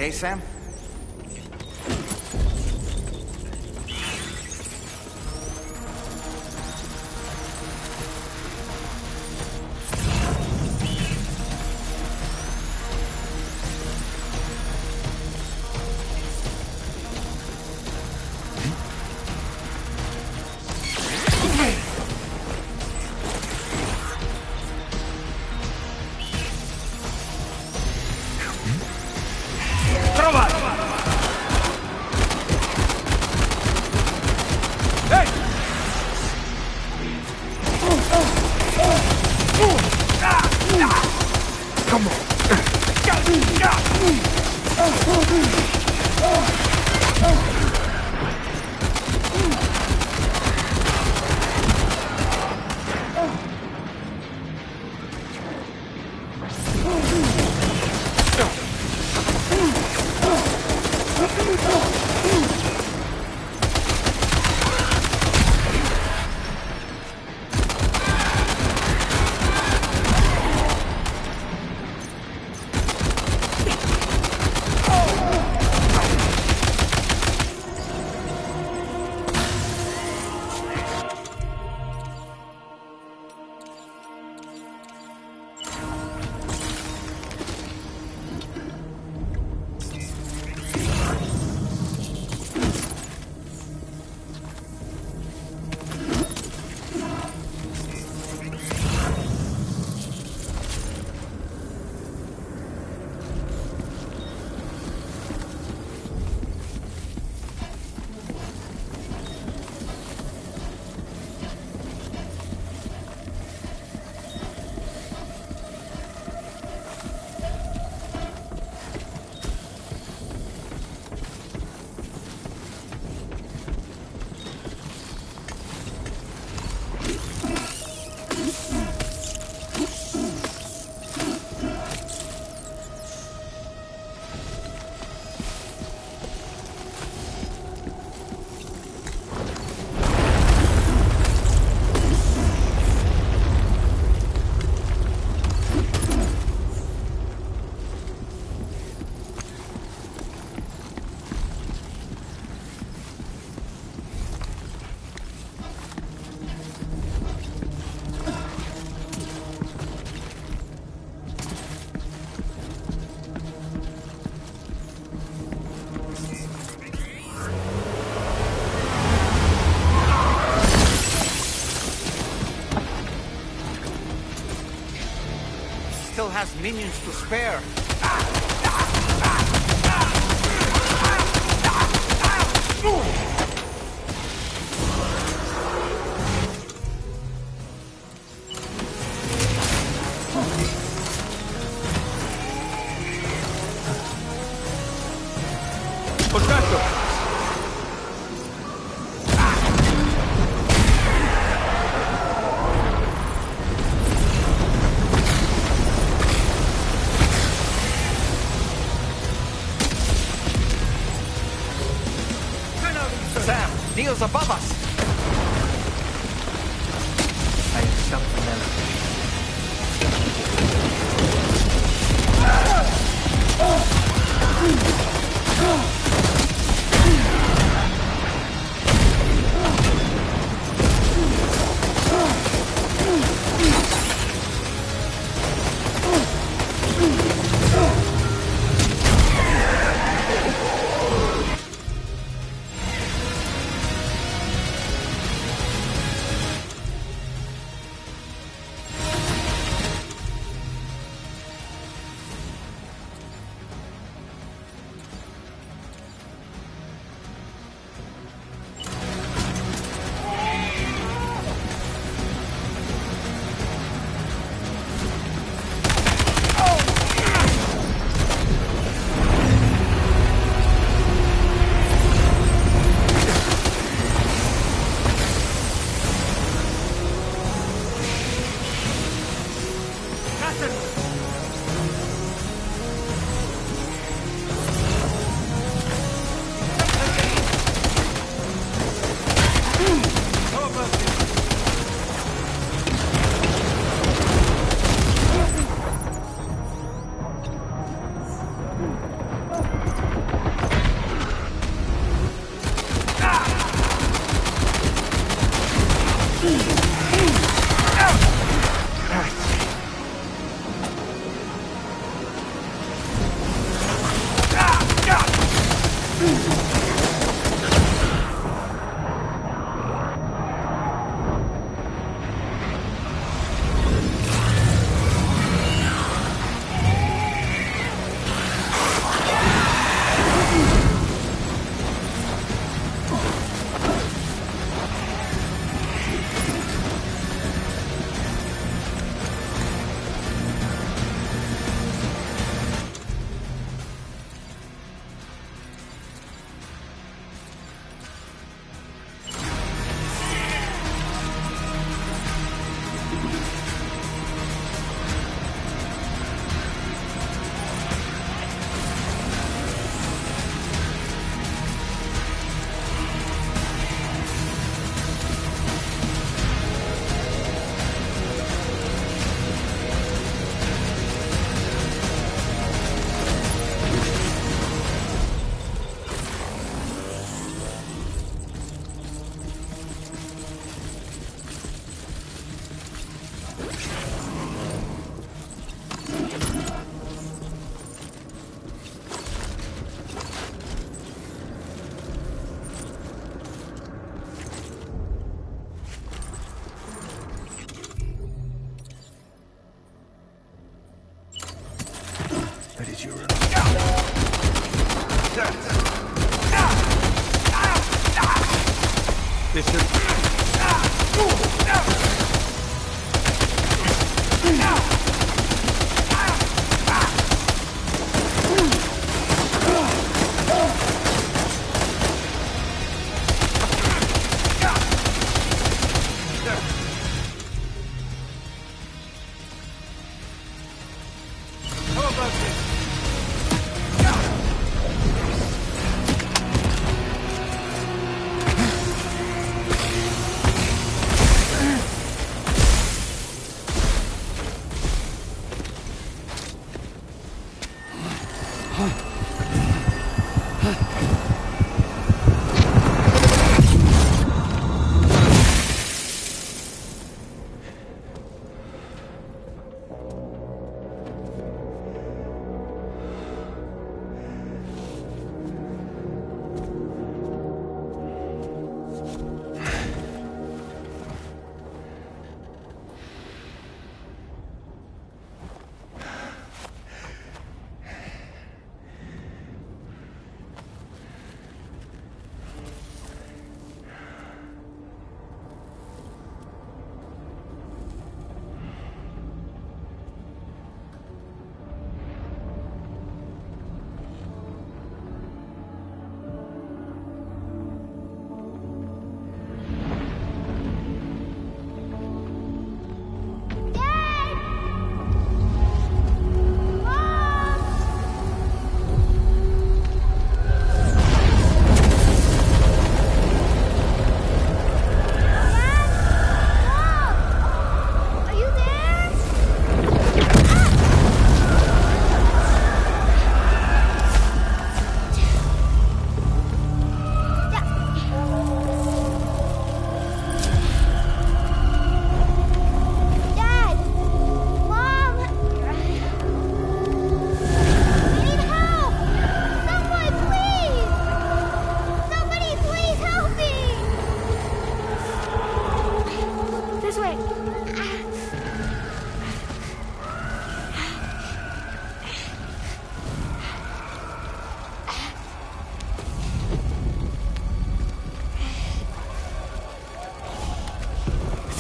okay, Sam? Still has minions to spare. Neil's above us! I have something This should... How about this?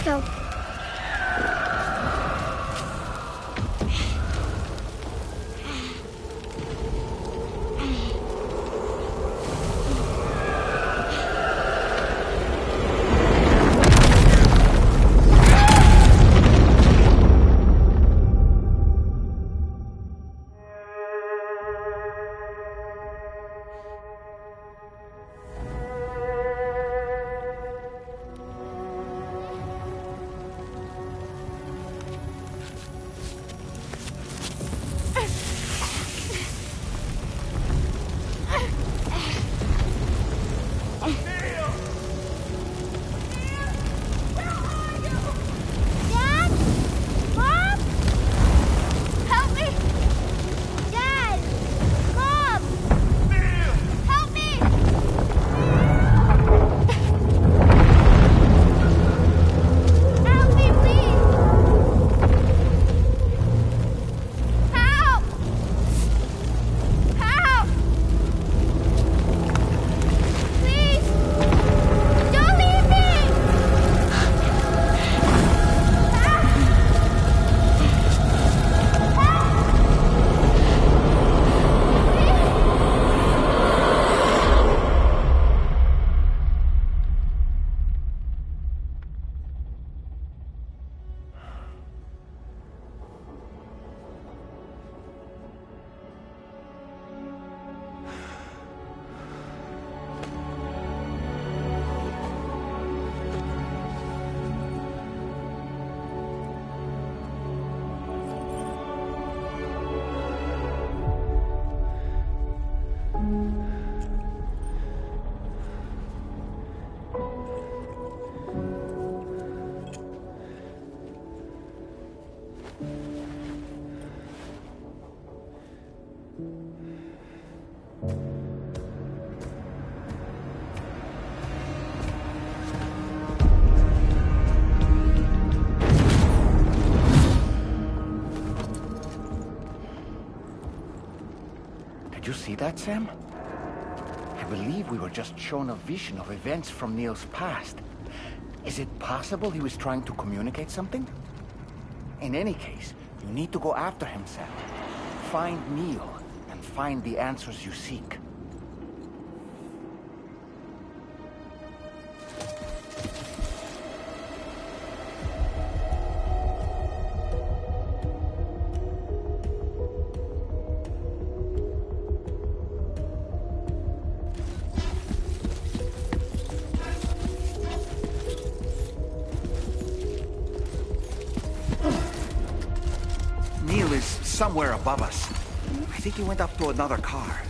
Go. Did you see that, Sam? It believe we were just shown a vision of events from Neil's past. Is it possible he was trying to communicate something? In any case, you need to go after him, Sam. Find Neil, and find the answers you seek. Neil is somewhere above us. I think he went up to another car.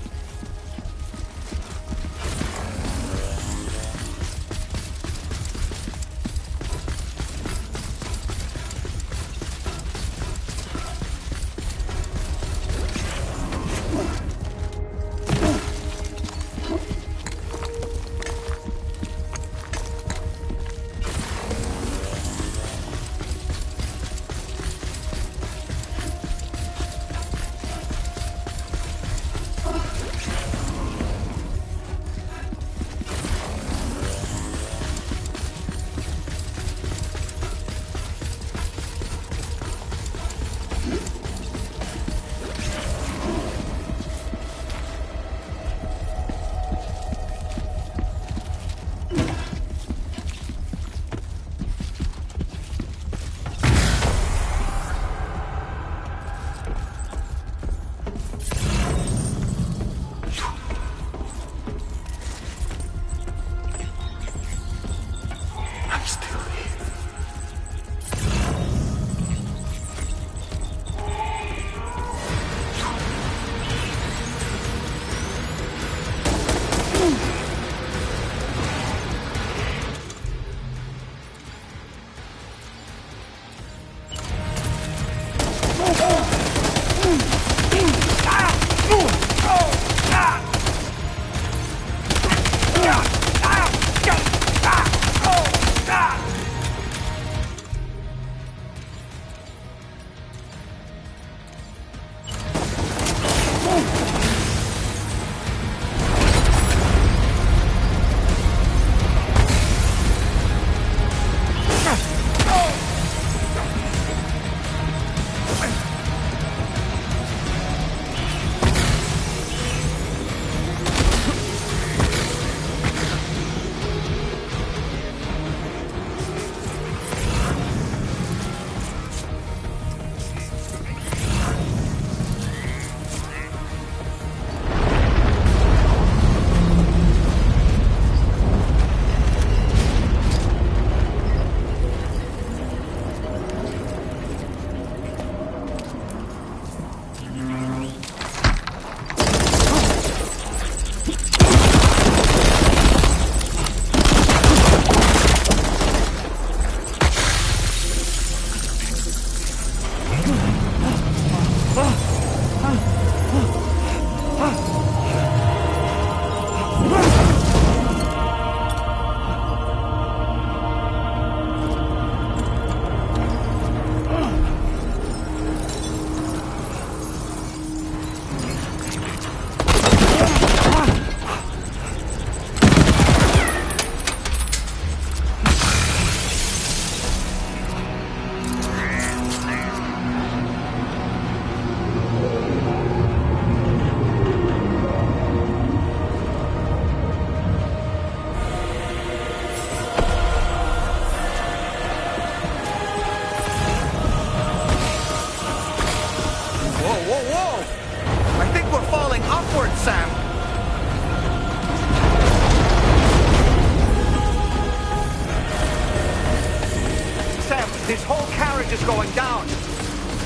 This whole carriage is going down.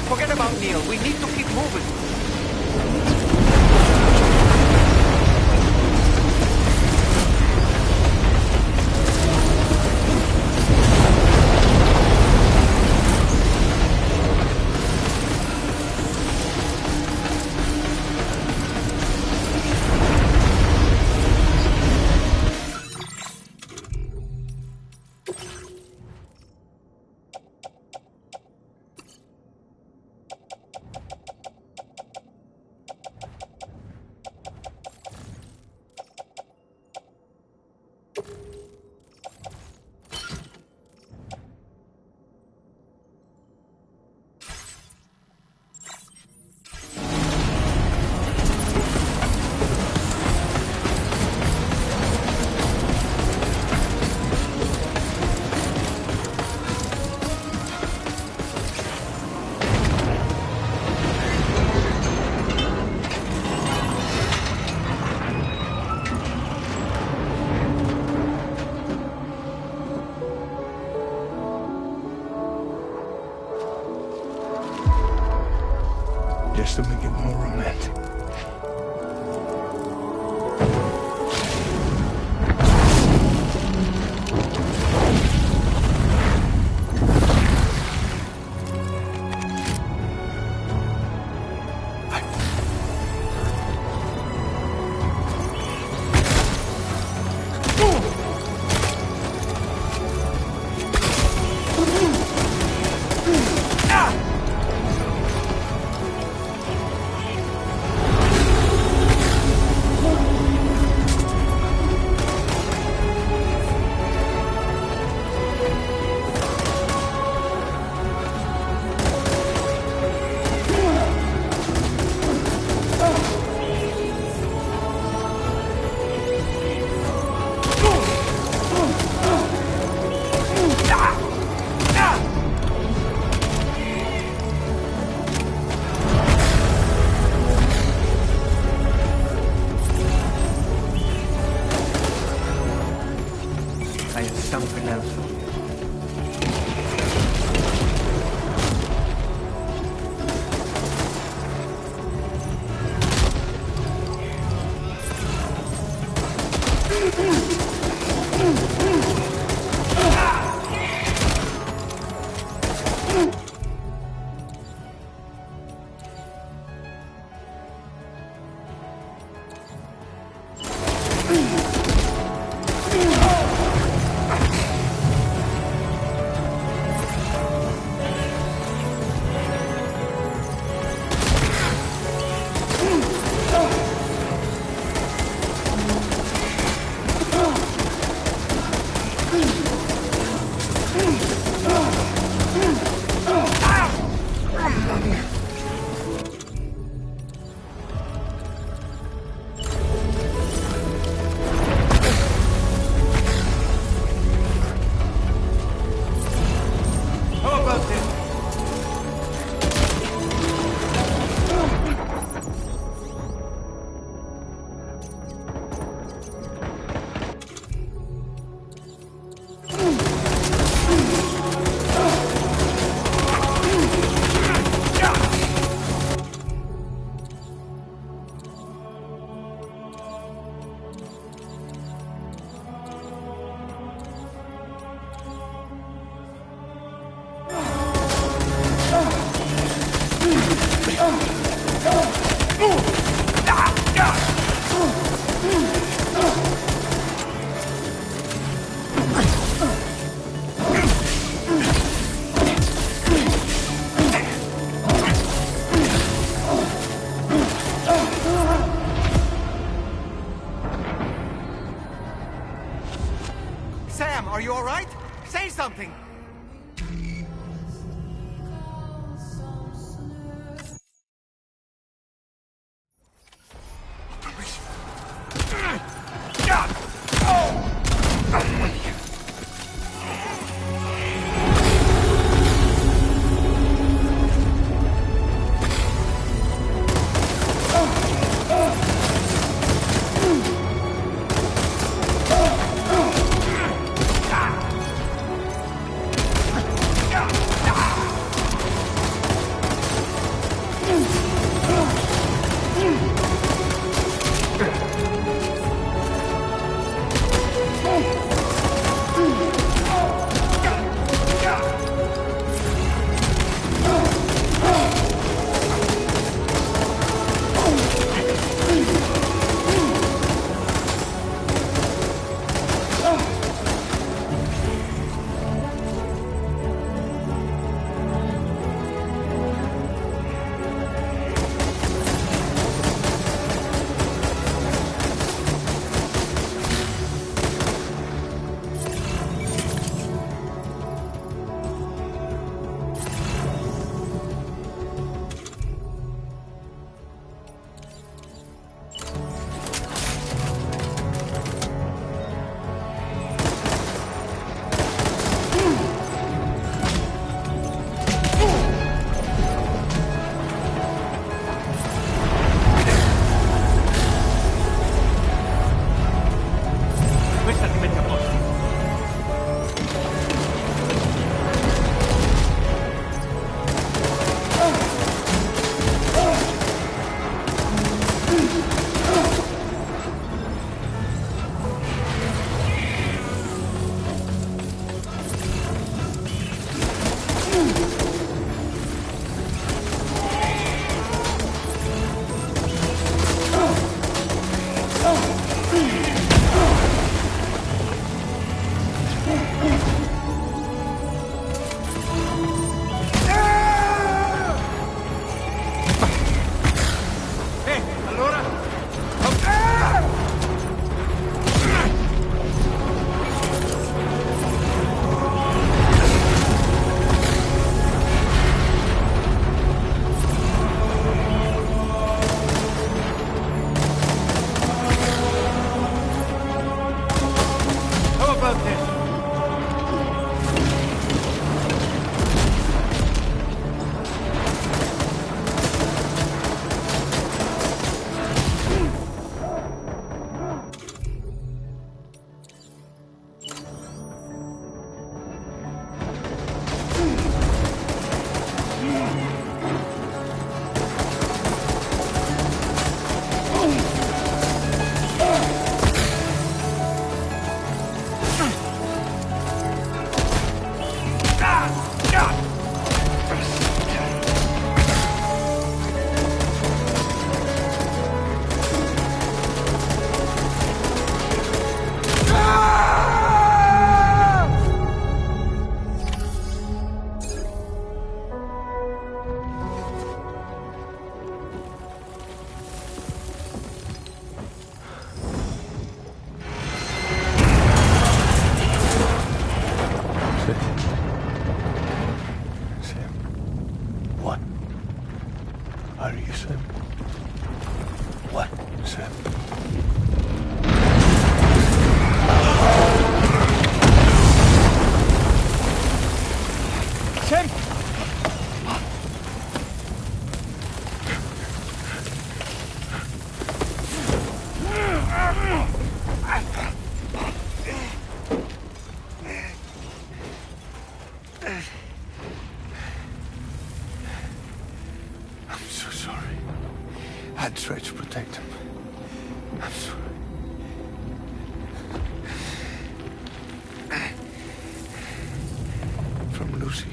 Forget about Neil. We need to keep moving. just to make it more romantic. Something else. Sam, are you all right? Say something! I tried to protect him. I'm sorry. From Lucy.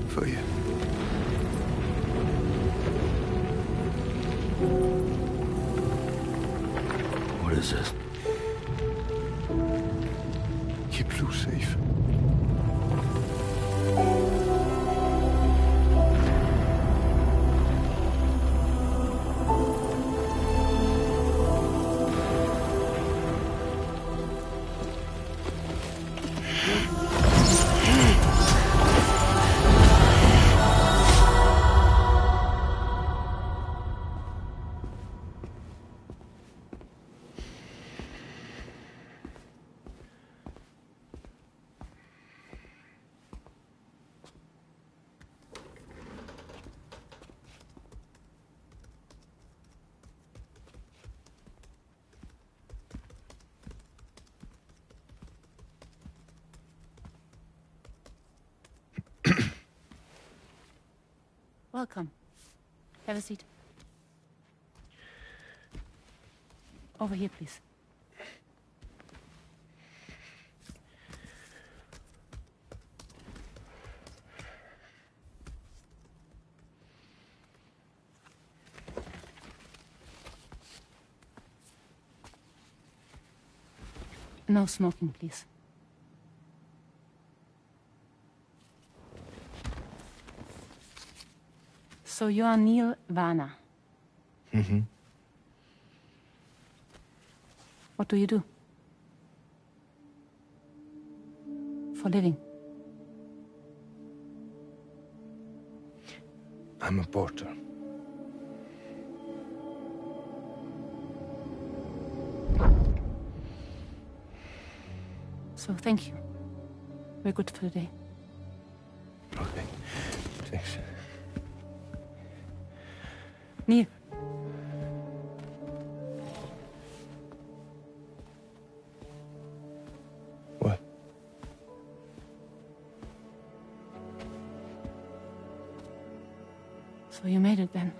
For you. What is this? Keep Lou safe. Welcome. Have a seat. Over here, please. No smoking, please. So you are Neil Varner. Mm-hmm. What do you do? For living? I'm a porter. So thank you. We're good for the day. Okay. Thanks. Neil. What? So you made it then?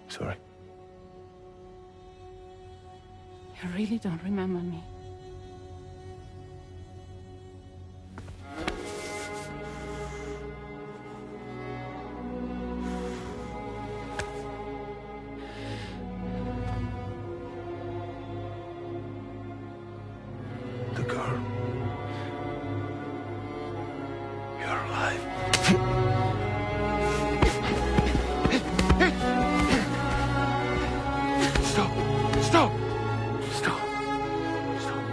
Sorry. You really don't remember me. The girl. You're alive. Stop! Stop! Stop! Stop!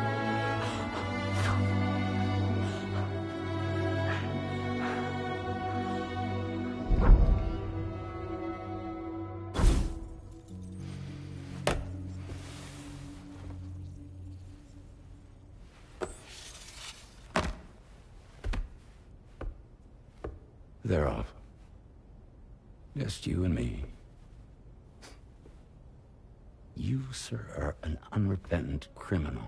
They're off. Just you and me. You, sir, are an unrepentant criminal.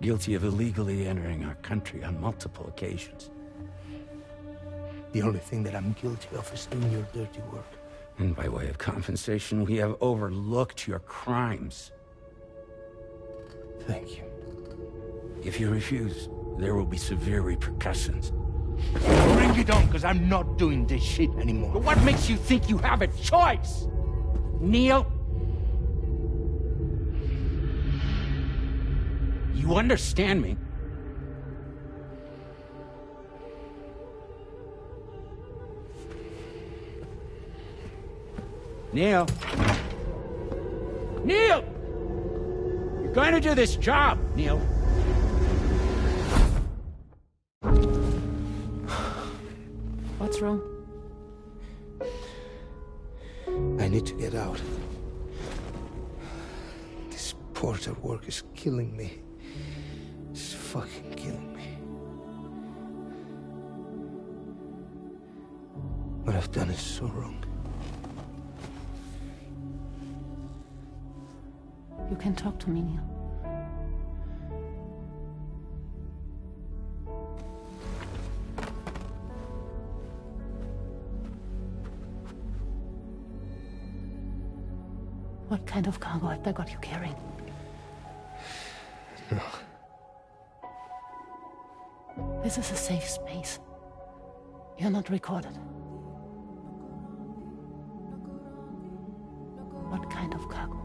Guilty of illegally entering our country on multiple occasions. The only thing that I'm guilty of is doing your dirty work. And by way of compensation, we have overlooked your crimes. Thank you. If you refuse, there will be severe repercussions. Bring it on, because I'm not doing this shit anymore. But what makes you think you have a choice? Neil? You understand me? Neil? Neil! You're going to do this job, Neil. What's wrong? I need to get out. This porter work is killing me. It's fucking killing me. What I've done is so wrong. You can talk to me, Neil. kind of cargo have they got you carrying? No. This is a safe space. You're not recorded. What kind of cargo?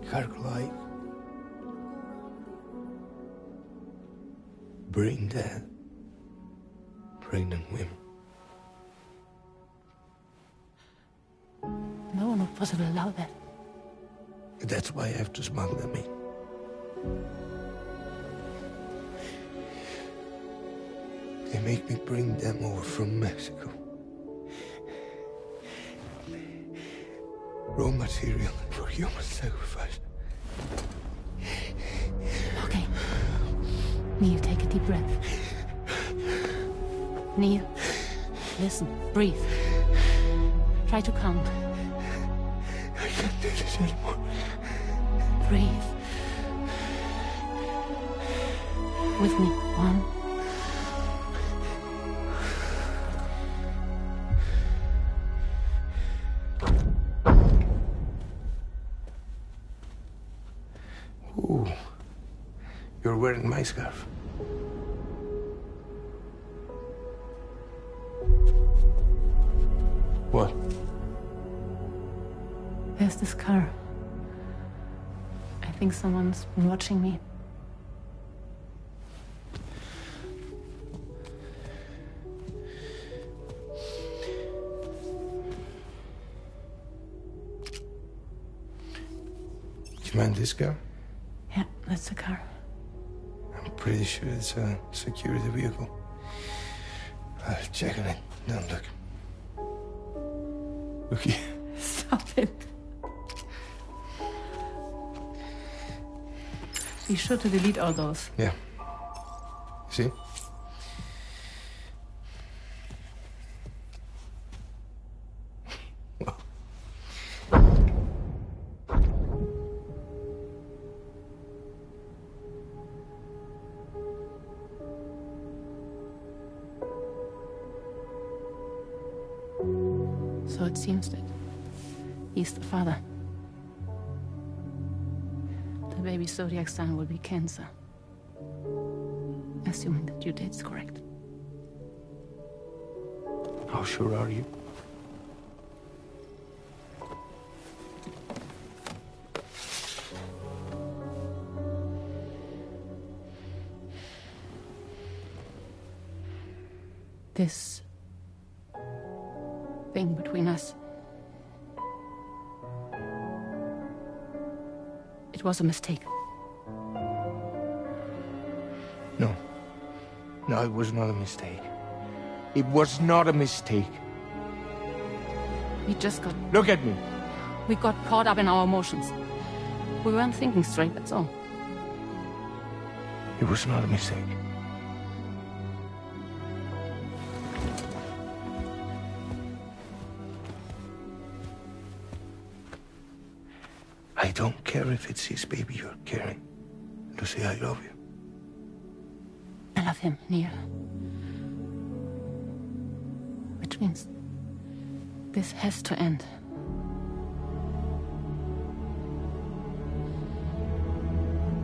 Cargo like brain dead, pregnant women. No one would possibly allow that. That's why I have to smuggle them in. They make me bring them over from Mexico. Raw material for human sacrifice. Okay. Neil, take a deep breath. Neil, listen, breathe. Try to count. I can't do this anymore. Breathe. With me. 1. Ooh, you're wearing my scarf. What? There's this car. I think someone's been watching me. Do you mind this car? Yeah, that's the car. I'm pretty sure it's a security vehicle. I'll check on it. Don't look. Look here. Stop it. Be sure to delete all those. Yeah. See? So it seems that he's the father. The baby zodiac sign will be Cancer. Assuming that due date's correct. How sure are you? This thing between us. It was a mistake. No. No, it was not a mistake. It was not a mistake. We just got... Look at me. We got caught up in our emotions. We weren't thinking straight, that's all. It was not a mistake. I don't care if it's his baby you're carrying. Lucy, I love you. I love him, Neil. Which means this has to end.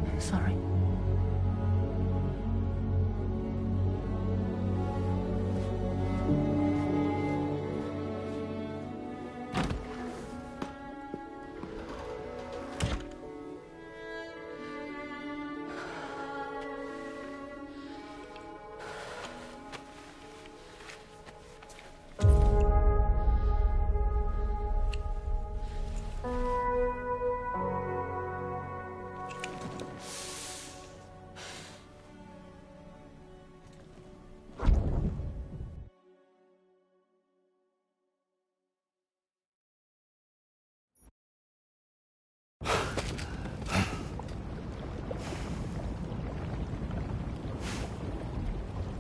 I'm sorry.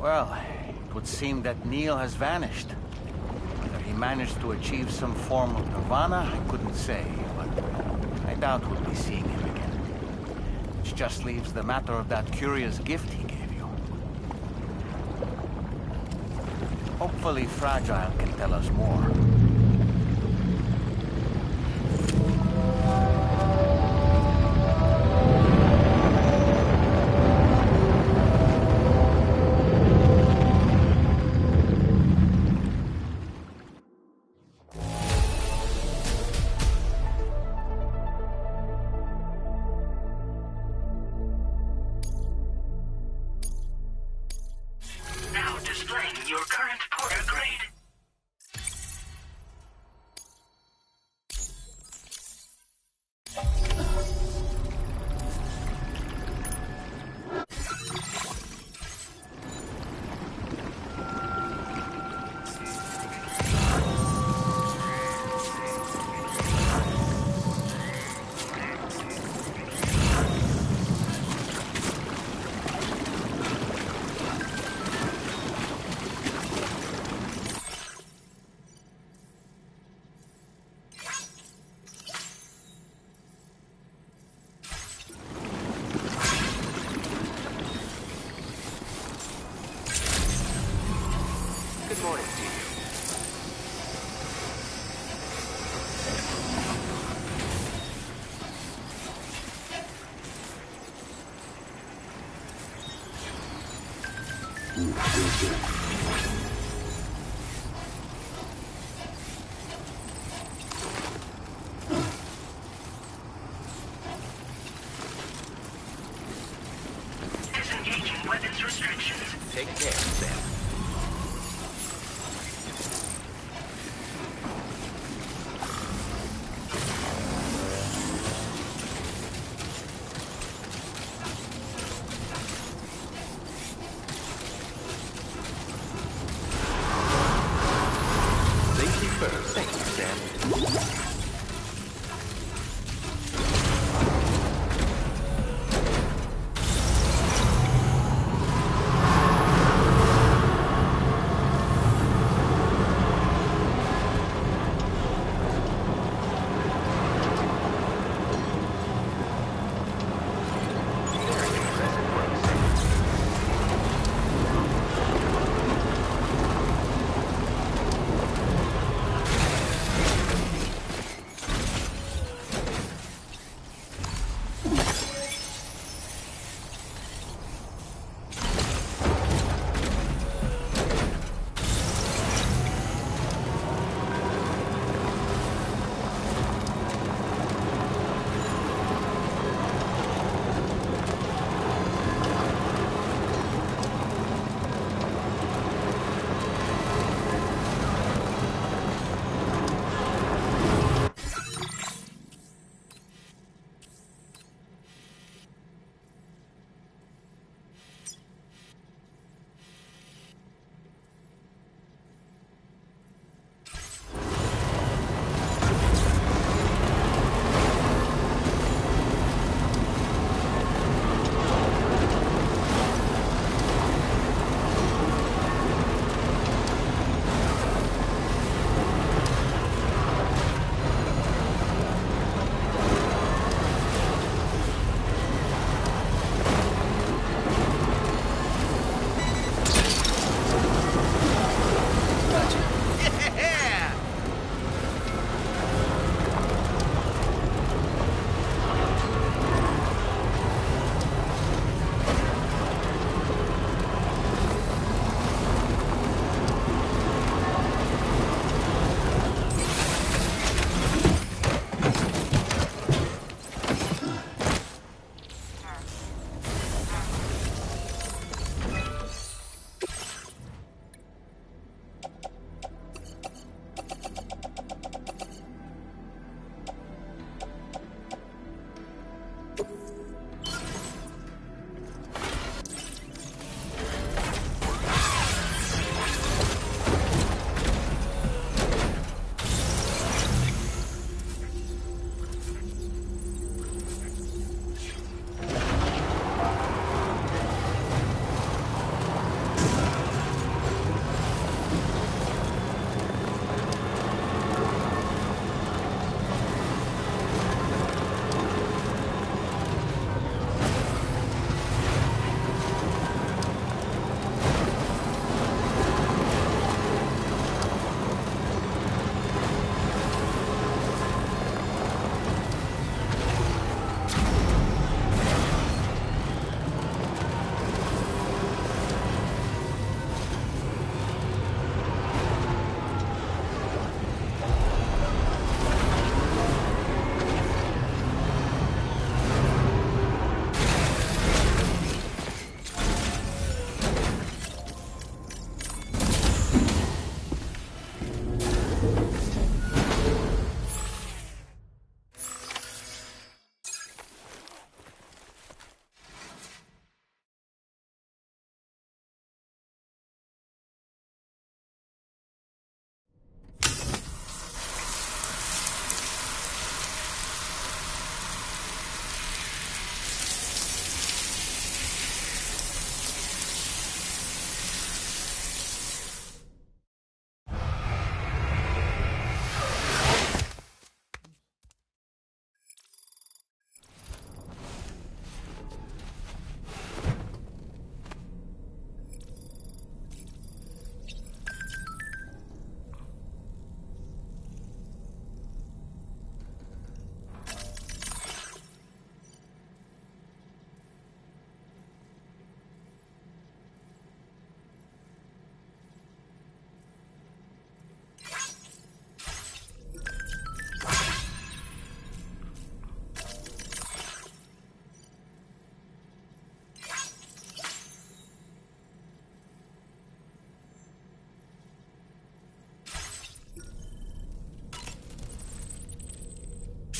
Well, it would seem that Neil has vanished. Whether he managed to achieve some form of nirvana, I couldn't say, but I doubt we'll be seeing him again. Which just leaves the matter of that curious gift he gave you. Hopefully Fragile can tell us more. Disengaging weapons restrictions. Take care, Sam. Safety first. Thank you, Sam.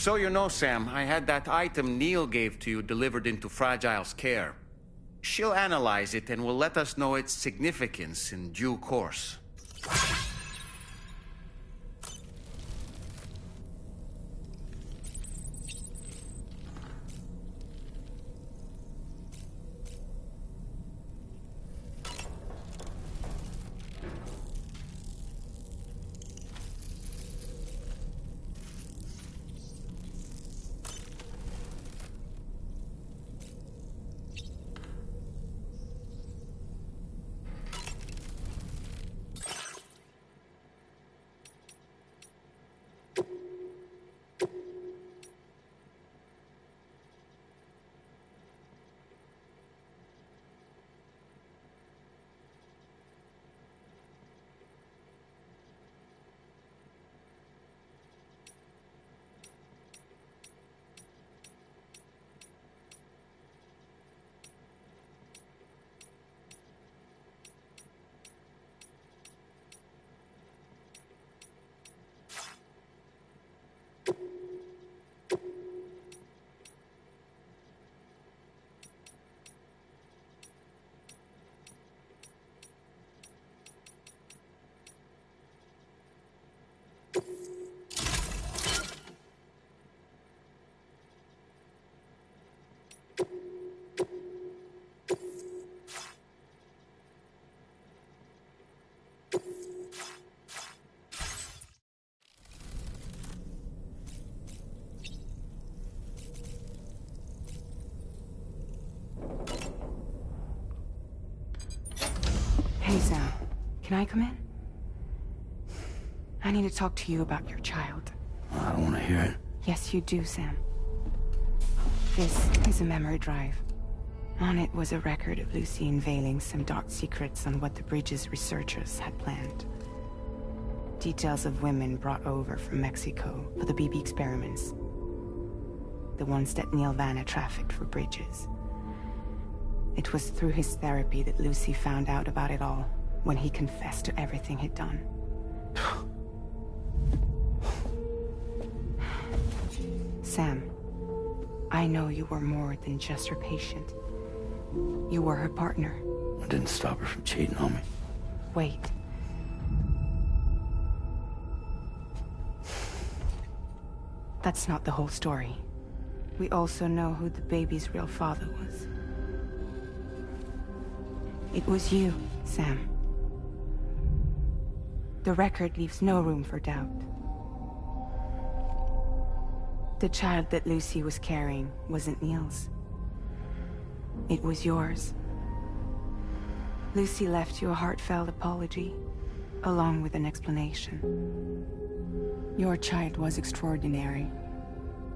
So you know, Sam, I had that item Neil gave to you delivered into Fragile's care. She'll analyze it and will let us know its significance in due course. Hey, Sam. Can I come in? I need to talk to you about your child. I don't want to hear it. Yes, you do, Sam. This is a memory drive. On it was a record of Lucy unveiling some dark secrets on what the Bridges researchers had planned. Details of women brought over from Mexico for the BB experiments. The ones that Neil Vanna trafficked for Bridges. It was through his therapy that Lucy found out about it all, when he confessed to everything he'd done. Sam, I know you were more than just her patient. You were her partner. I didn't stop her from cheating on me. Wait. That's not the whole story. We also know who the baby's real father was. It was you, Sam. The record leaves no room for doubt. The child that Lucy was carrying wasn't Neil's. It was yours. Lucy left you a heartfelt apology, along with an explanation. Your child was extraordinary.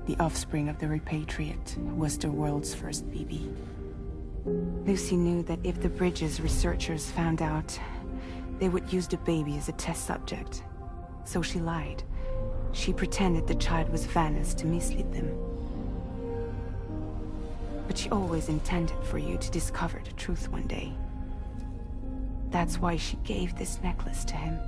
The offspring of the repatriate who was the world's first BB. Lucy knew that if the Bridges researchers found out, they would use the baby as a test subject. So she lied. She pretended the child was Vanna's to mislead them. But she always intended for you to discover the truth one day. That's why she gave this necklace to him.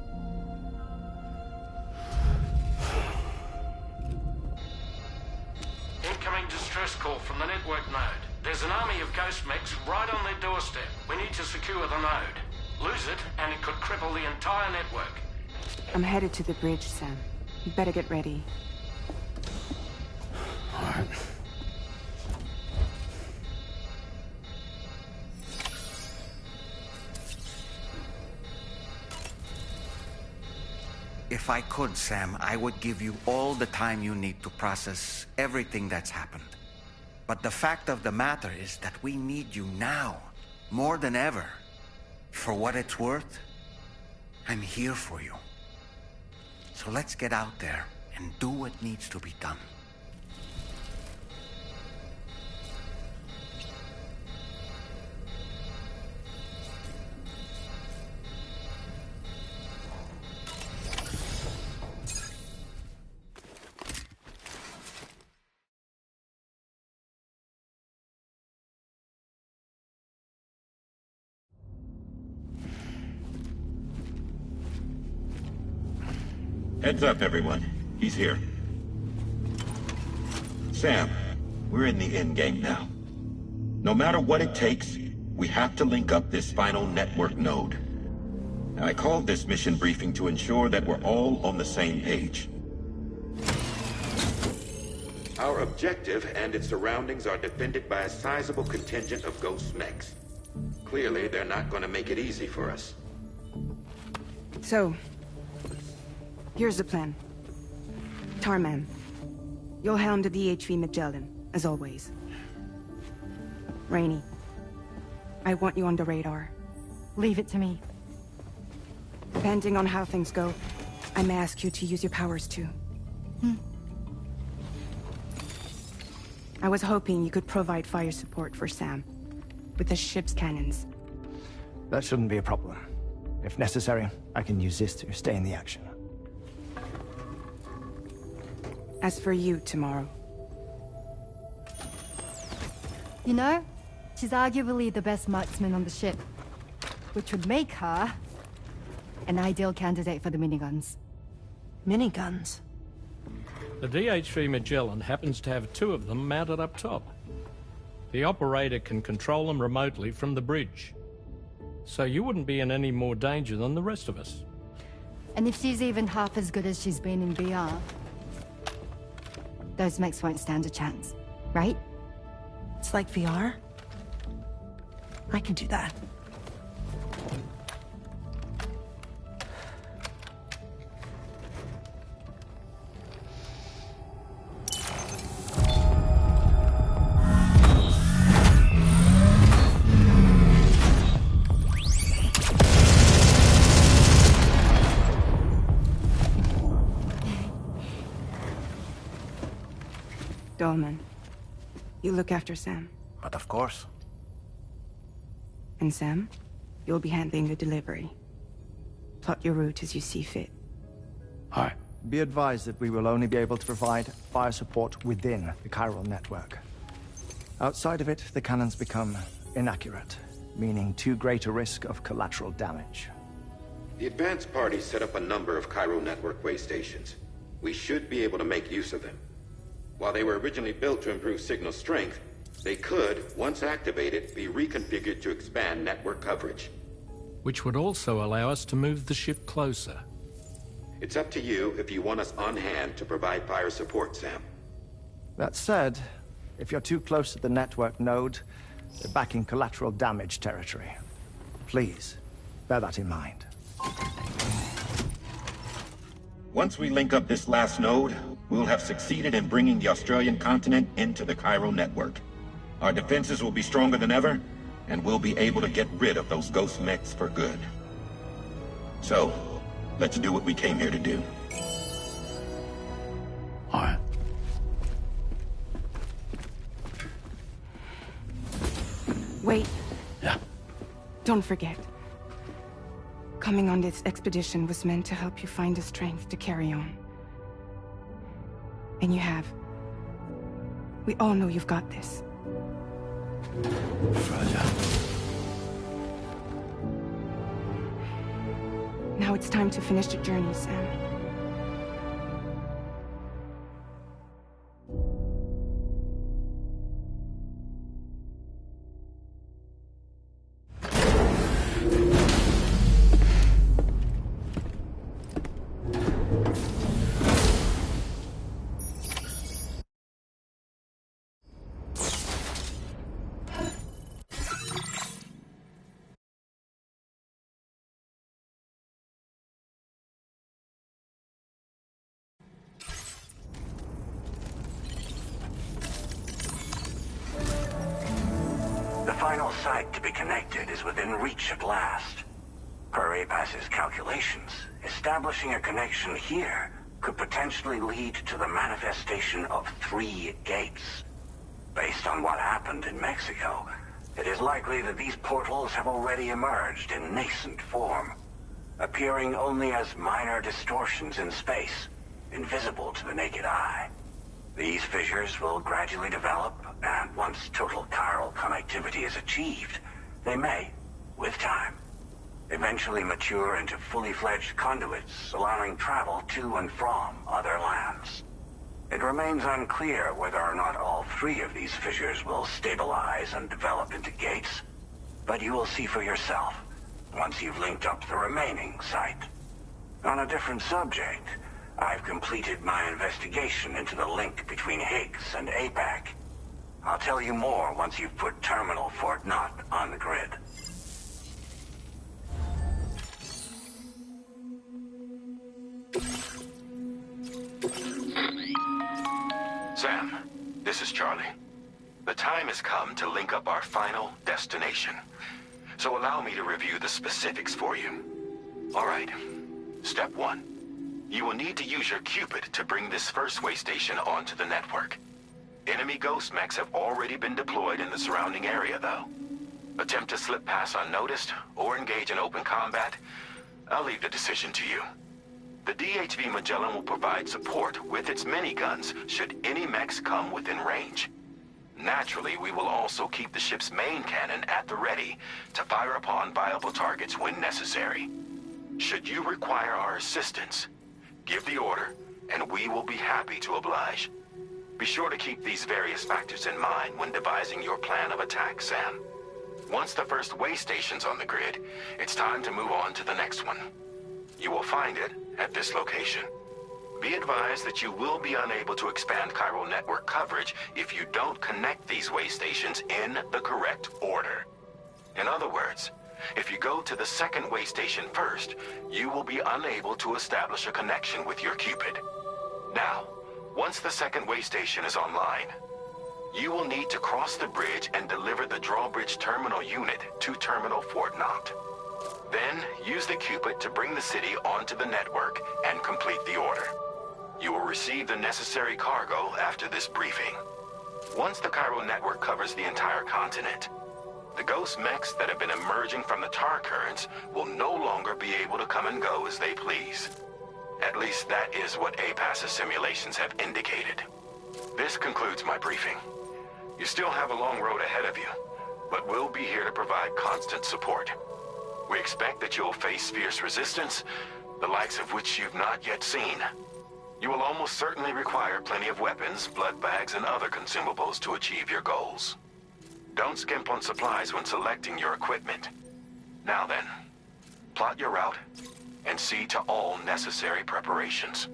Incoming distress call from the network node. There's an army of ghost mechs right on their doorstep. We need to secure the node. Lose it, and it could cripple the entire network. I'm headed to the bridge, Sam. You better get ready. All right. If I could, Sam, I would give you all the time you need to process everything that's happened. But the fact of the matter is that we need you now, more than ever. For what it's worth, I'm here for you. So let's get out there and do what needs to be done. Heads up, everyone. He's here. Sam, we're in the endgame now. No matter what it takes, we have to link up this final network node. I called this mission briefing to ensure that we're all on the same page. Our objective and its surroundings are defended by a sizable contingent of ghost mechs. Clearly, they're not going to make it easy for us. So, here's the plan. Tarman, you'll helm the DHV Magellan, as always. Rainey, I want you on the radar. Leave it to me. Depending on how things go, I may ask you to use your powers too. I was hoping you could provide fire support for Sam, with the ship's cannons. That shouldn't be a problem. If necessary, I can use this to stay in the action. As for you, tomorrow. You know, she's arguably the best marksman on the ship, which would make her an ideal candidate for the miniguns. Miniguns? The DHV Magellan happens to have 2 of them mounted up top. The operator can control them remotely from the bridge. So you wouldn't be in any more danger than the rest of us. And if she's even half as good as she's been in VR, those mechs won't stand a chance, right? It's like VR? I can do that. Dolman, you look after Sam. But of course. And Sam, you'll be handling the delivery. Plot your route as you see fit. Aye. Be advised that we will only be able to provide fire support within the chiral network. Outside of it, the cannons become inaccurate, meaning too great a risk of collateral damage. The advanced party set up a number of chiral network way stations. We should be able to make use of them. While they were originally built to improve signal strength, they could, once activated, be reconfigured to expand network coverage. Which would also allow us to move the ship closer. It's up to you if you want us on hand to provide fire support, Sam. That said, if you're too close to the network node, you're back in collateral damage territory. Please, bear that in mind. Once we link up this last node, we'll have succeeded in bringing the Australian continent into the chiral network. Our defenses will be stronger than ever, and we'll be able to get rid of those ghost mechs for good. So, let's do what we came here to do. All right. Wait. Yeah. Don't forget. Coming on this expedition was meant to help you find the strength to carry on. And you have. We all know you've got this. Fragile. Now it's time to finish the journey, Sam. The final site to be connected is within reach at last. Per APAS's calculations, establishing a connection here could potentially lead to the manifestation of 3 gates. Based on what happened in Mexico, it is likely that these portals have already emerged in nascent form, appearing only as minor distortions in space, invisible to the naked eye. These fissures will gradually develop, and once total chiral connectivity is achieved, they may, with time, eventually mature into fully fledged conduits, allowing travel to and from other lands. It remains unclear whether or not all three of these fissures will stabilize and develop into gates, but you will see for yourself once you've linked up the remaining site. On a different subject, I've completed my investigation into the link between Higgs and APAC. I'll tell you more once you've put Terminal Fort Knott on the grid. Sam, this is Charlie. The time has come to link up our final destination. So allow me to review the specifics for you. All right. Step 1. You will need to use your Cupid to bring this first way station onto the network. Enemy ghost mechs have already been deployed in the surrounding area, though. Attempt to slip past unnoticed or engage in open combat, I'll leave the decision to you. The DHV Magellan will provide support with its miniguns should any mechs come within range. Naturally, we will also keep the ship's main cannon at the ready to fire upon viable targets when necessary. Should you require our assistance, give the order, and we will be happy to oblige. Be sure to keep these various factors in mind when devising your plan of attack, Sam. Once the first way station's on the grid, it's time to move on to the next one. You will find it at this location. Be advised that you will be unable to expand chiral network coverage if you don't connect these way stations in the correct order. In other words, if you go to the second way station first, you will be unable to establish a connection with your Cupid. Now, once the second way station is online, you will need to cross the bridge and deliver the drawbridge terminal unit to Terminal Fort Knott. Then, use the Cupid to bring the city onto the network and complete the order. You will receive the necessary cargo after this briefing. Once the chiral network covers the entire continent, the ghost mechs that have been emerging from the tar currents will no longer be able to come and go as they please. At least that is what APAS's simulations have indicated. This concludes my briefing. You still have a long road ahead of you, but we'll be here to provide constant support. We expect that you'll face fierce resistance, the likes of which you've not yet seen. You will almost certainly require plenty of weapons, blood bags, and other consumables to achieve your goals. Don't skimp on supplies when selecting your equipment. Now then, plot your route and see to all necessary preparations.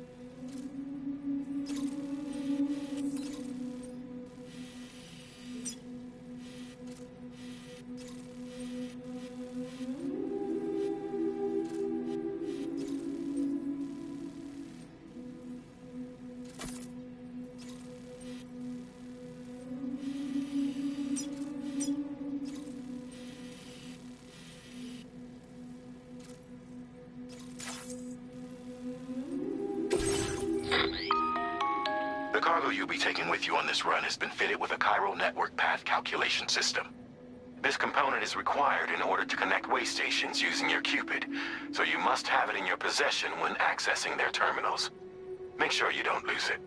The cargo you'll be taking with you on this run has been fitted with a chiral network path calculation system. This component is required in order to connect way stations using your Cupid, so you must have it in your possession when accessing their terminals. Make sure you don't lose it.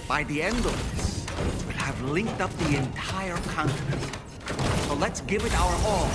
By the end of this, we'll have linked up the entire continent. So let's give it our all.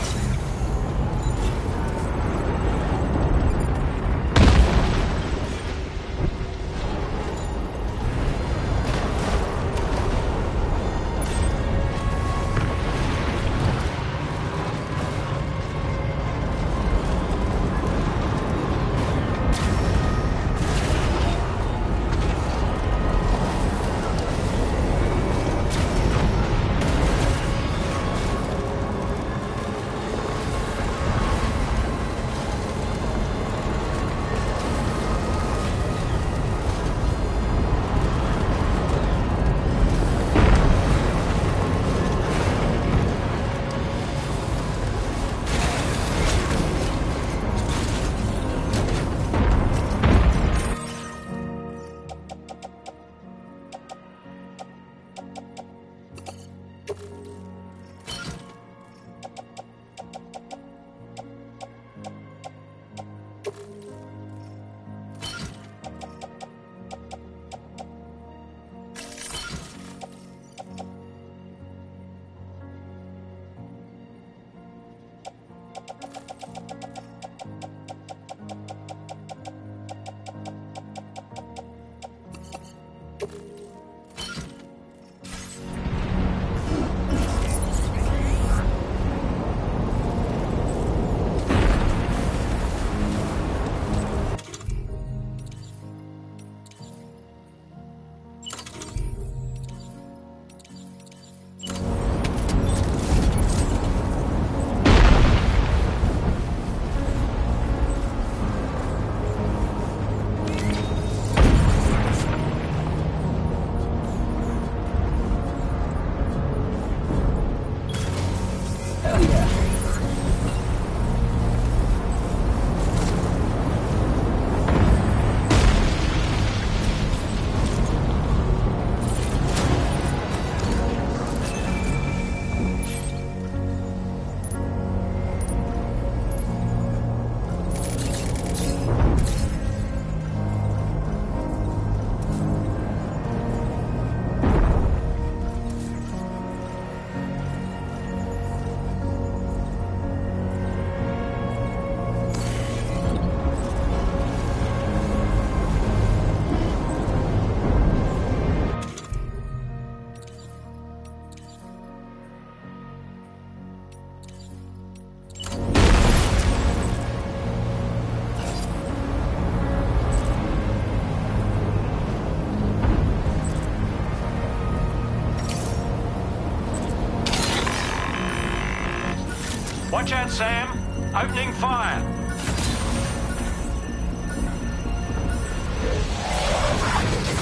Watch out, Sam. Opening fire.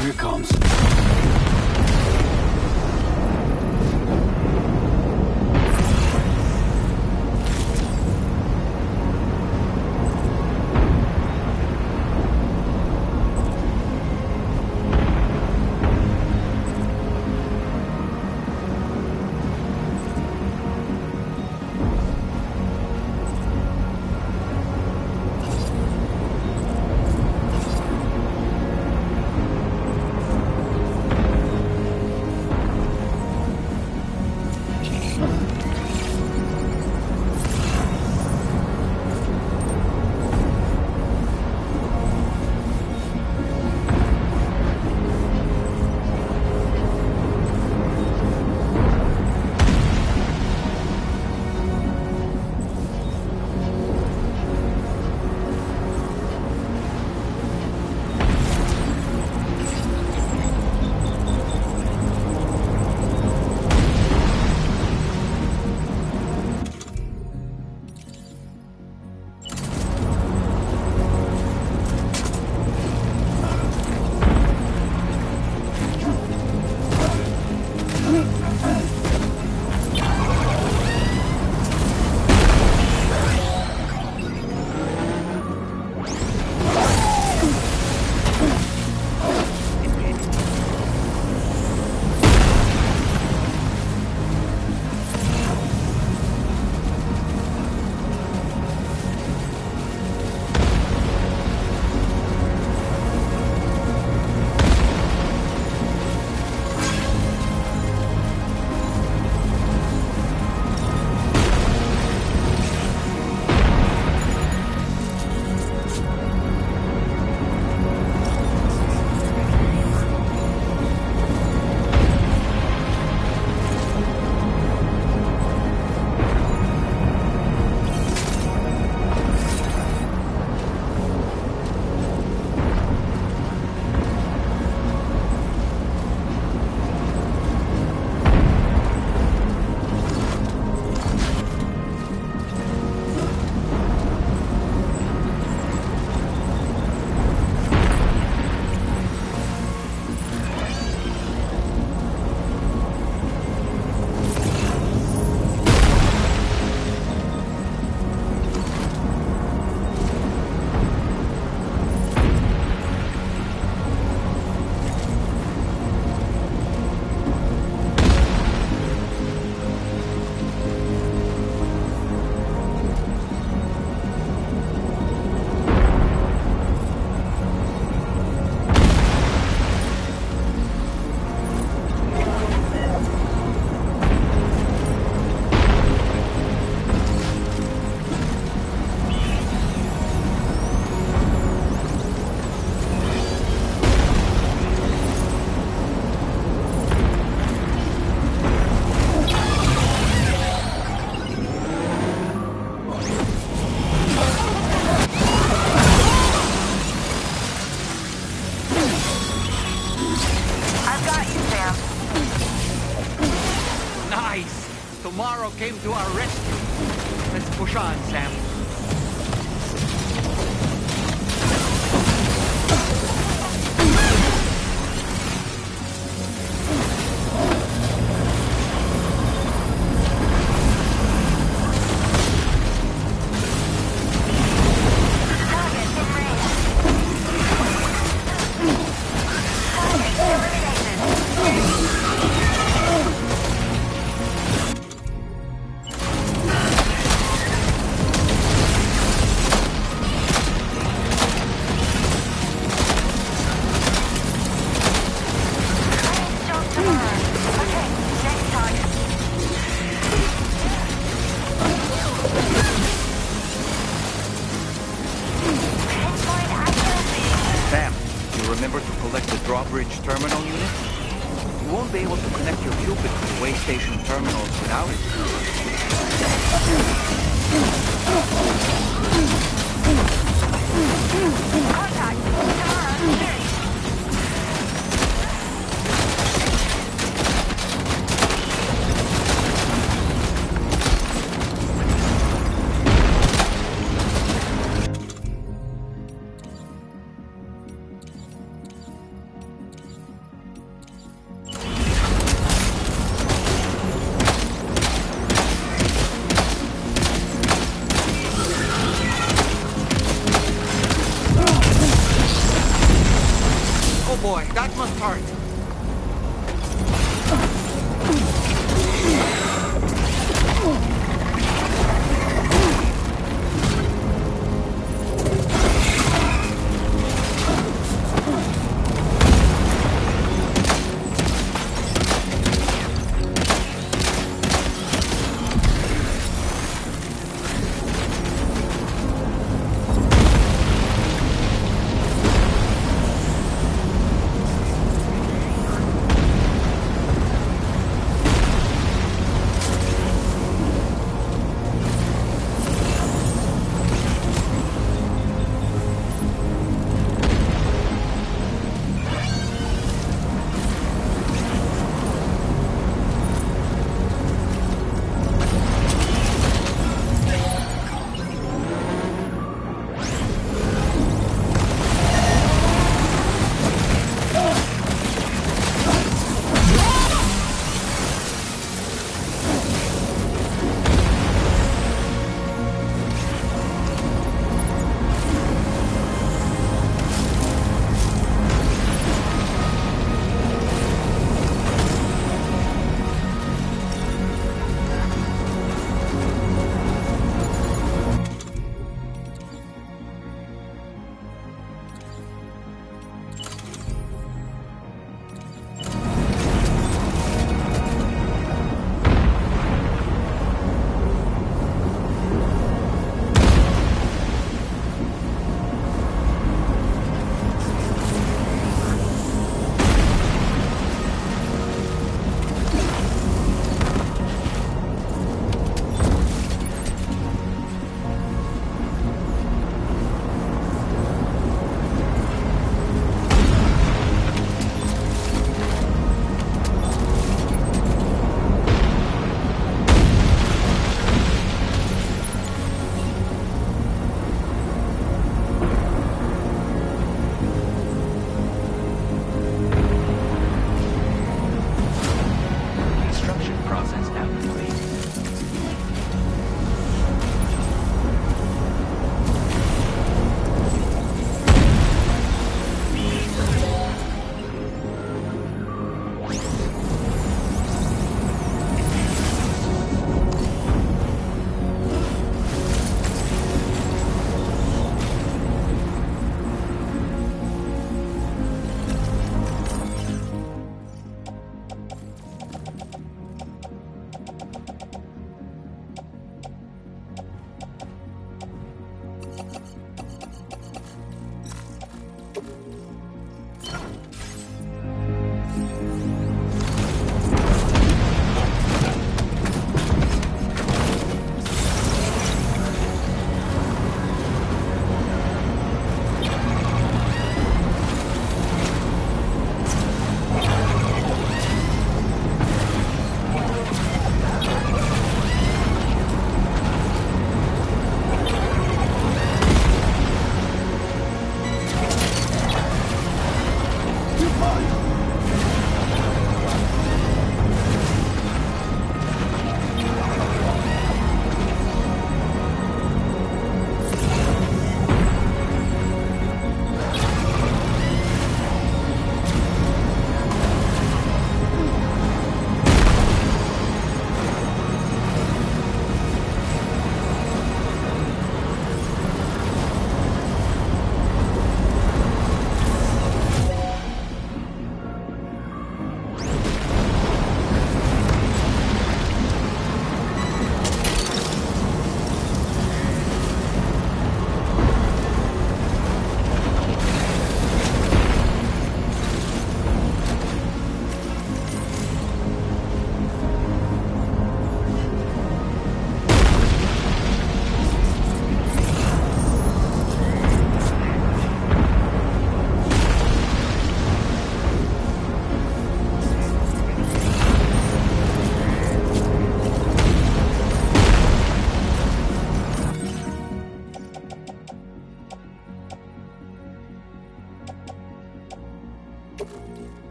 Here it comes. Nice! Tomorrow came to our rescue. Let's push on, Sam. Drawbridge terminal unit? You won't be able to connect your Cupid to the way station terminals without it. Contact! Tomorrow, Boy, that must hurt.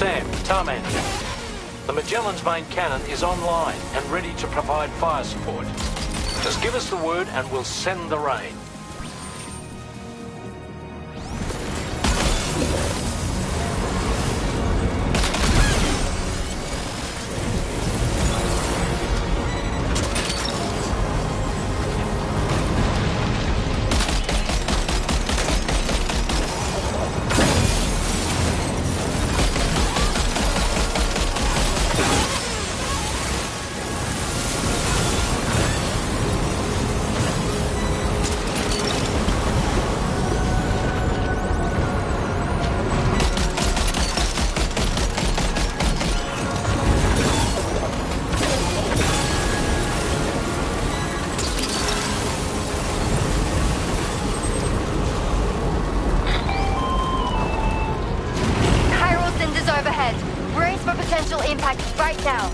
Sam, Tarman. The Magellan's main cannon is online and ready to provide fire support. Just give us the word and we'll send the rain. Impact right now.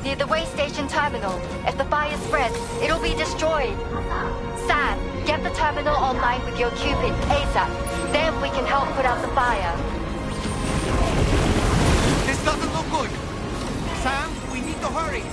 Near the way station terminal. If the fire spreads, it'll be destroyed. Sam, get the terminal online with your Cupid ASAP. Then we can help put out the fire. This doesn't look good. Sam, we need to hurry.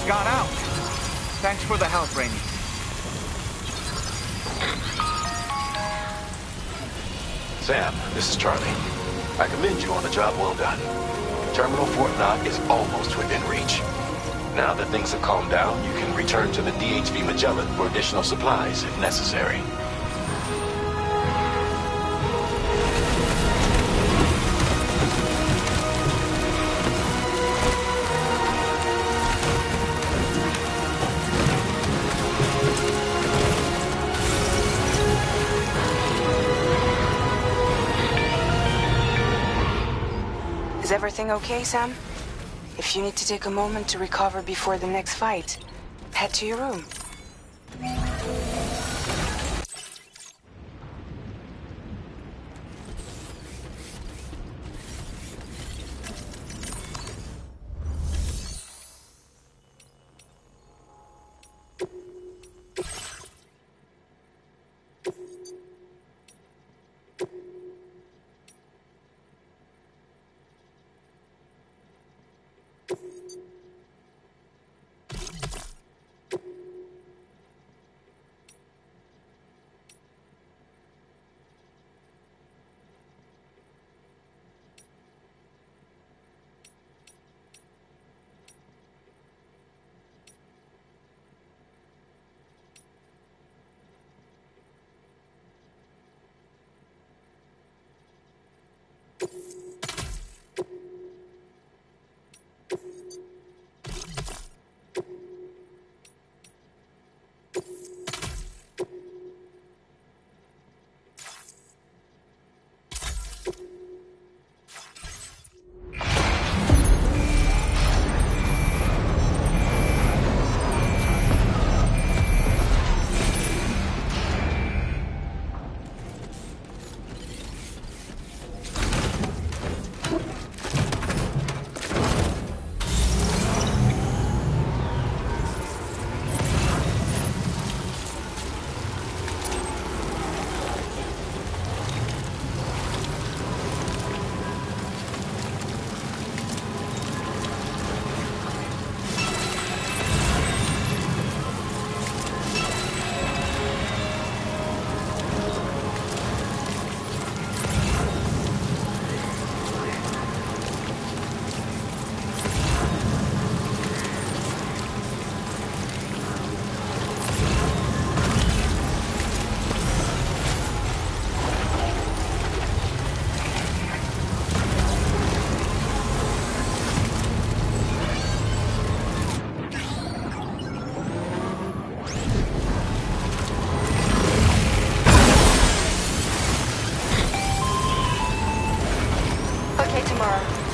got out. Thanks for the help, Rainey. Sam, this is Charlie. I commend you on a job well done. Terminal Fort Knott is almost within reach. Now that things have calmed down, you can return to the DHV Magellan for additional supplies if necessary. Is everything okay, Sam? If you need to take a moment to recover before the next fight, head to your room.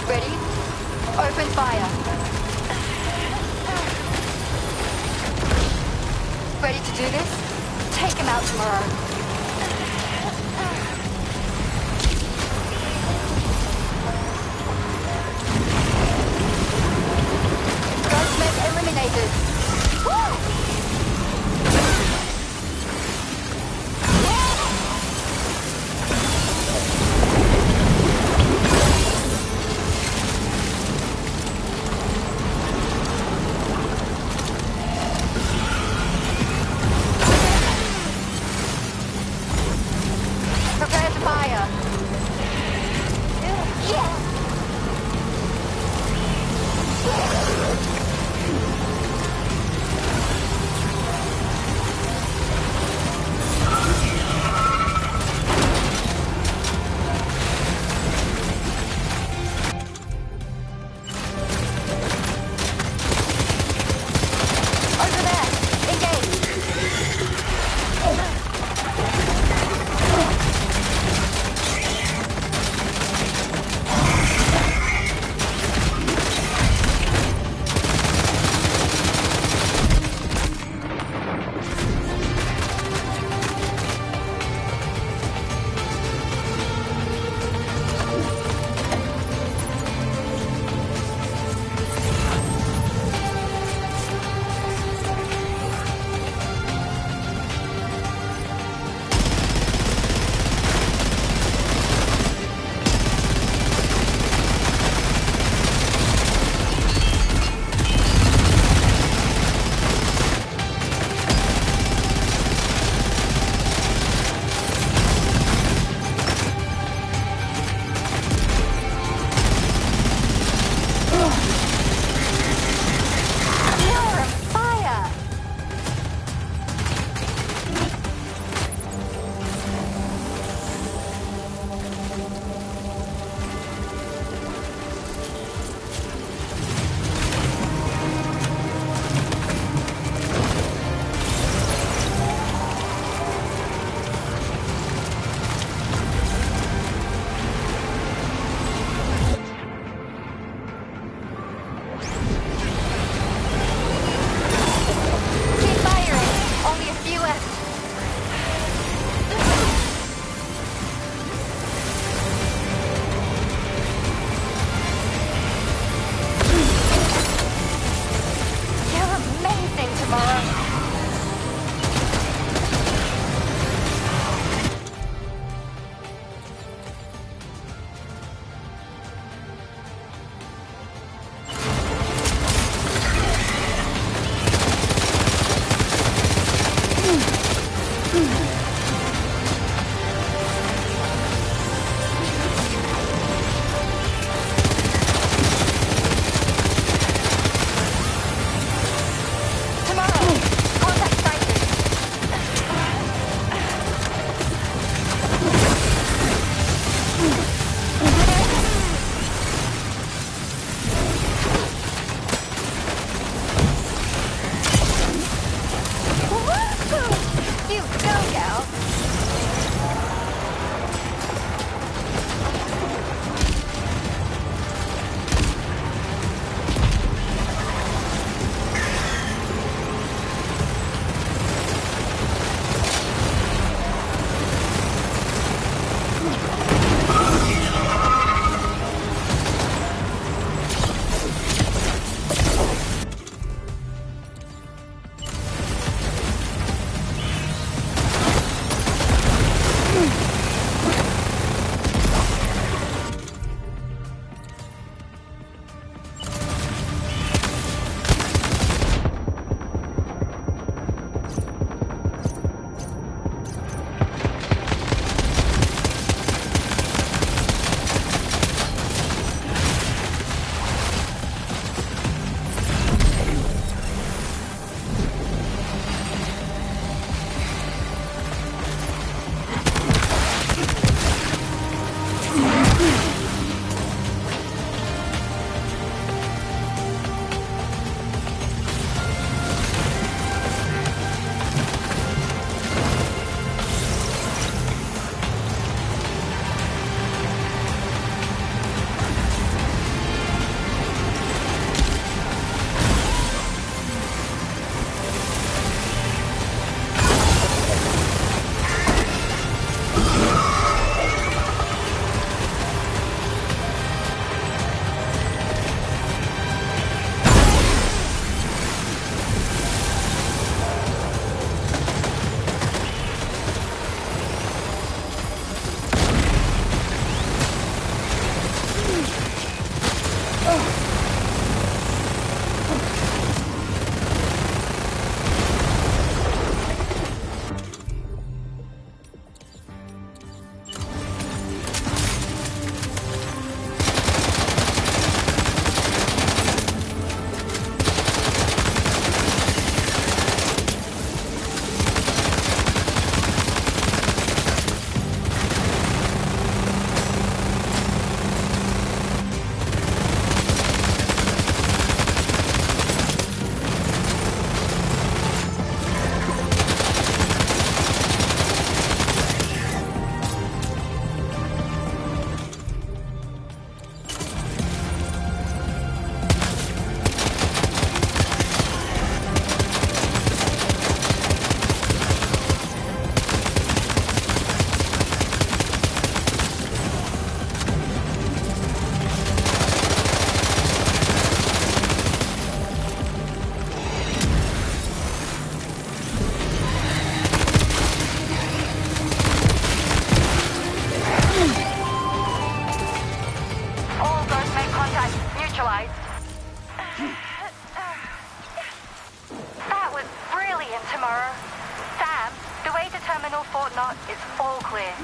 Ready? Open fire. Ready to do this? Take him out tomorrow. Ghost eliminated. Woo! That was brilliant, Tomorrow. Sam, the way to Terminal Fort Knott is all clear.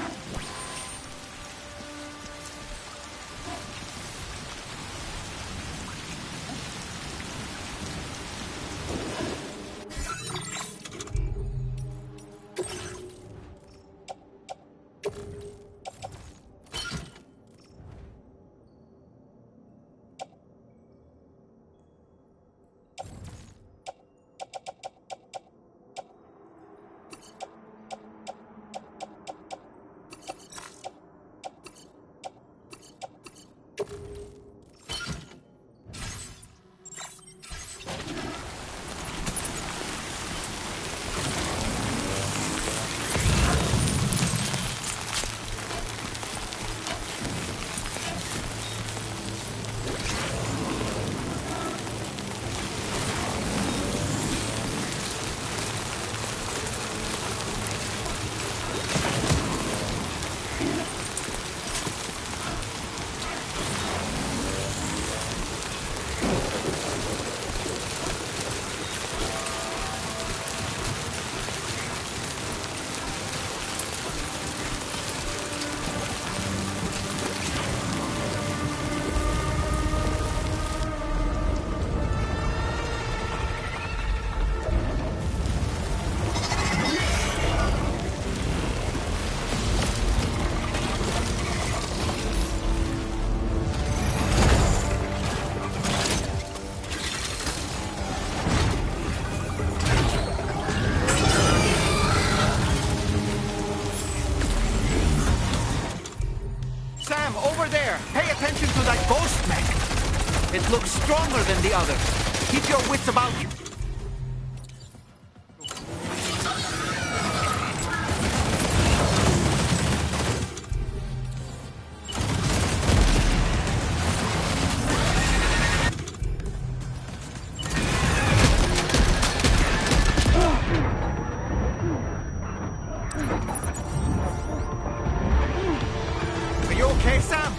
It looks stronger than the others. Keep your wits about you. Are you okay, Sam?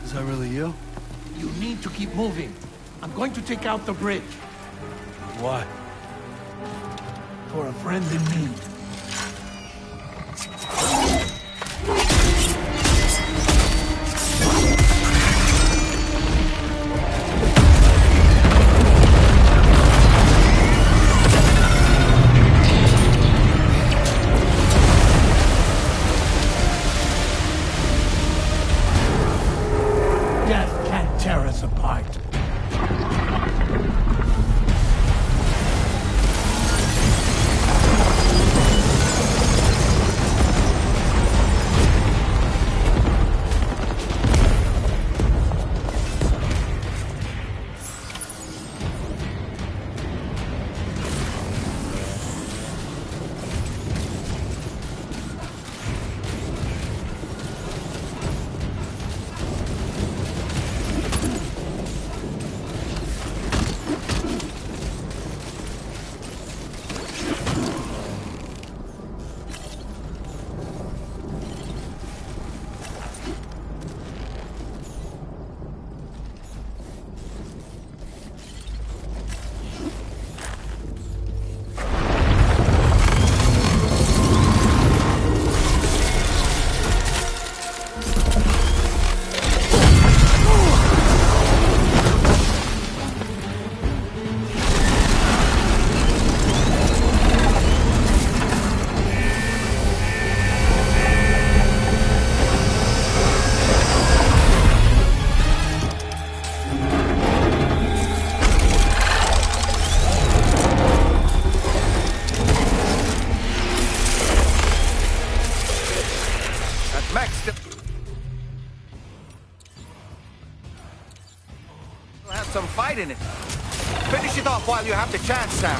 Is that really you? You need to keep moving. I'm going to take out the bridge. Why? For a friend in need. Death can't tear us apart. Some fight in it. Finish it off while you have the chance, Sam.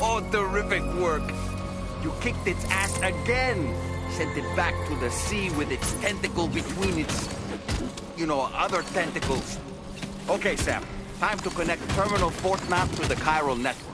Oh, terrific work. You kicked its ass again. Sent it back to the sea with its tentacle between its, other tentacles. Okay, Sam. Time to connect Terminal Fort Map to the chiral network.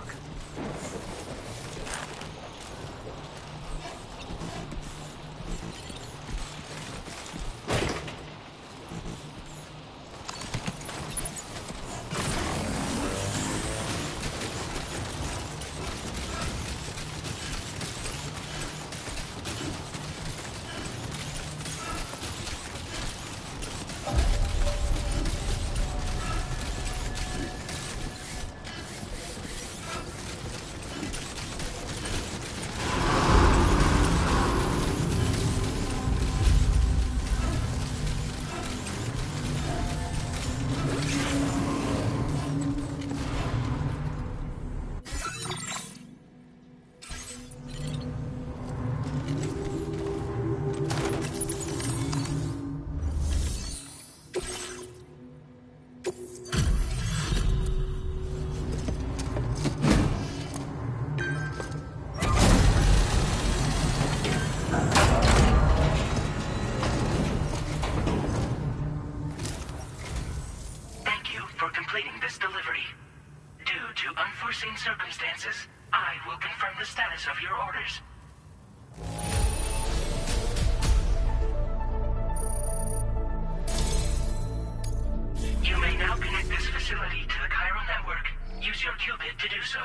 Circumstances, I will confirm the status of your orders. You may now connect this facility to the chiral network. Use your qubit to do so.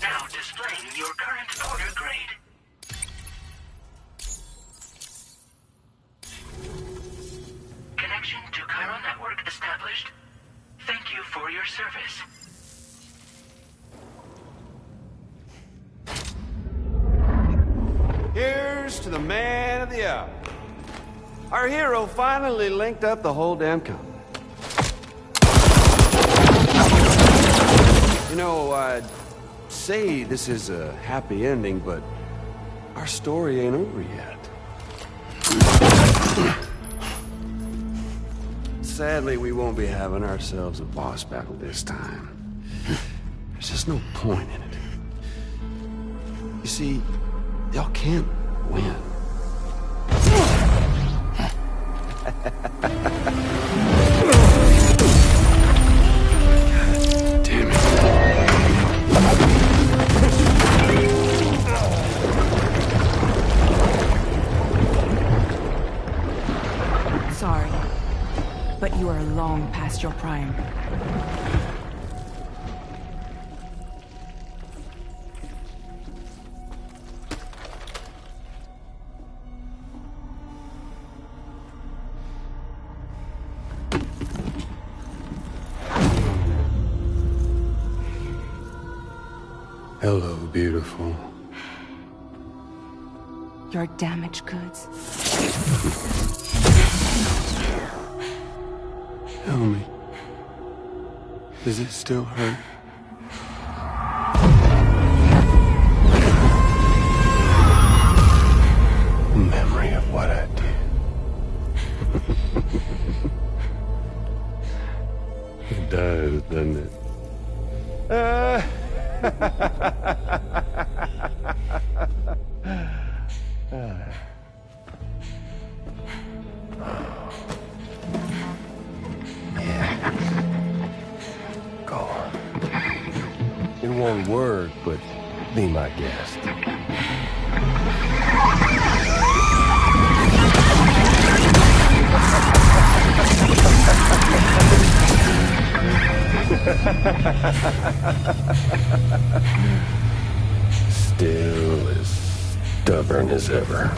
Now displaying your current order grade. Connection to chiral network established. Thank you for your service. Here's to the man of the hour. Our hero finally linked up the whole damn company. You know, I'd say this is a happy ending, but our story ain't over yet. Sadly, we won't be having ourselves a boss battle this time. There's just no point in it. You see, y'all can't win. Damn it. Sorry, but you are long past your prime. Hello, beautiful. Your damaged goods. Tell me, does it still hurt? A memory of what I did. It does, doesn't it? Go. It won't work, but be my guest. Still as stubborn as ever.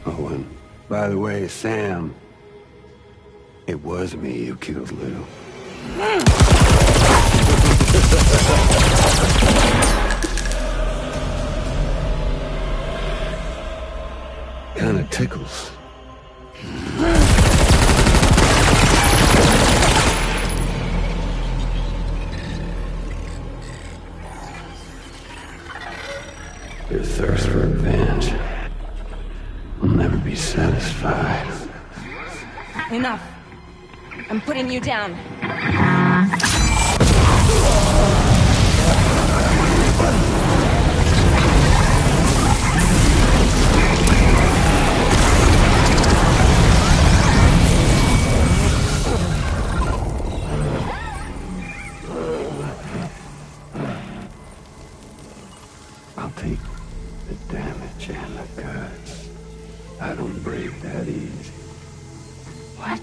Oh, and by the way, Sam, it was me who killed Lou. Kinda tickles. Your thirst for revenge will never be satisfied. Enough. I'm putting you down. I'll take the damage and the goods. I don't break that easy. What?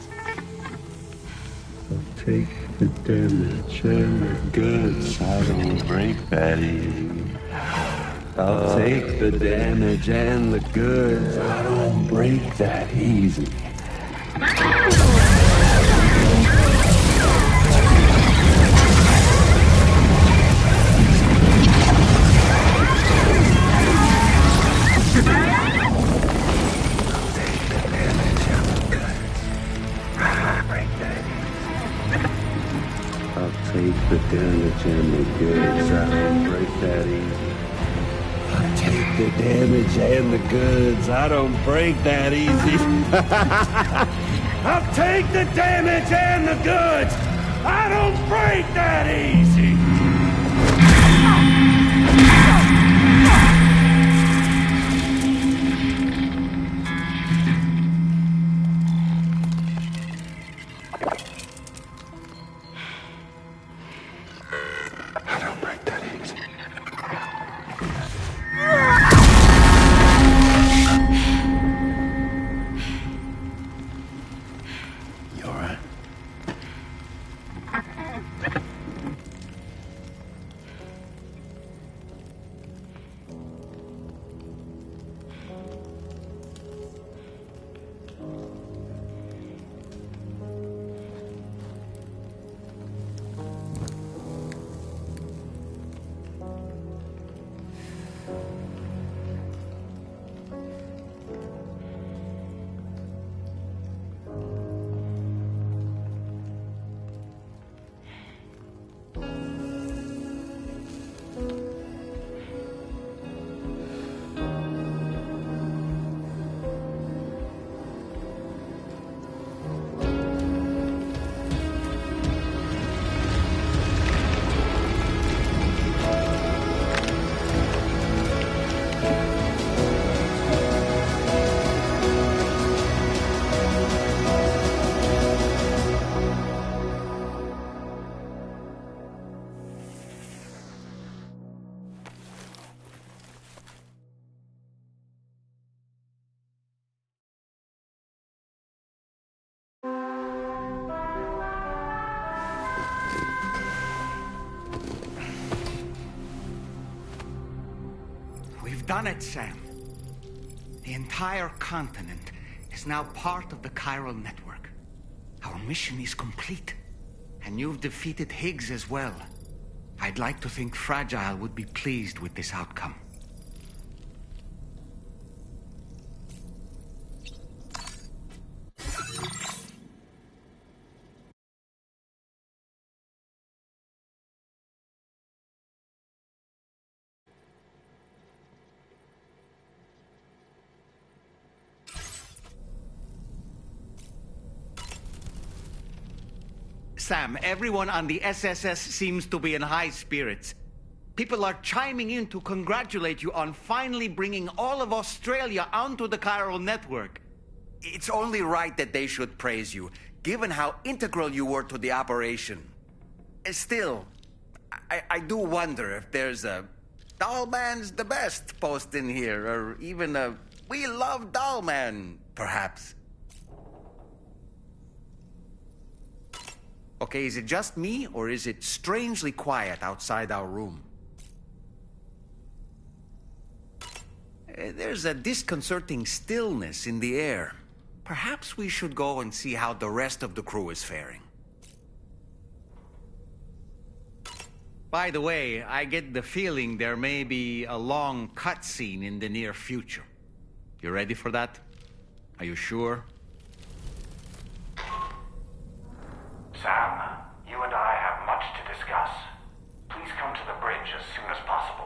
I'll take the damage and the goods. I don't break that easy. I'll take the damage and the goods. I don't break that easy. Take the damage and the goods. I don't break that easy. I take the damage and the goods. I don't break that easy. I'll take the damage and the goods. I don't break that easy. Done it, Sam. The entire continent is now part of the chiral network. Our mission is complete. And you've defeated Higgs as well. I'd like to think Fragile would be pleased with this outcome. Sam, everyone on the SSS seems to be in high spirits. People are chiming in to congratulate you on finally bringing all of Australia onto the chiral network. It's only right that they should praise you, given how integral you were to the operation. Still, I do wonder if there's a Dollman's the best post in here, or even a We Love Dollman, perhaps. Okay, is it just me, or is it strangely quiet outside our room? There's a disconcerting stillness in the air. Perhaps we should go and see how the rest of the crew is faring. By the way, I get the feeling there may be a long cutscene in the near future. You ready for that? Are you sure? Sam, you and I have much to discuss. Please come to the bridge as soon as possible.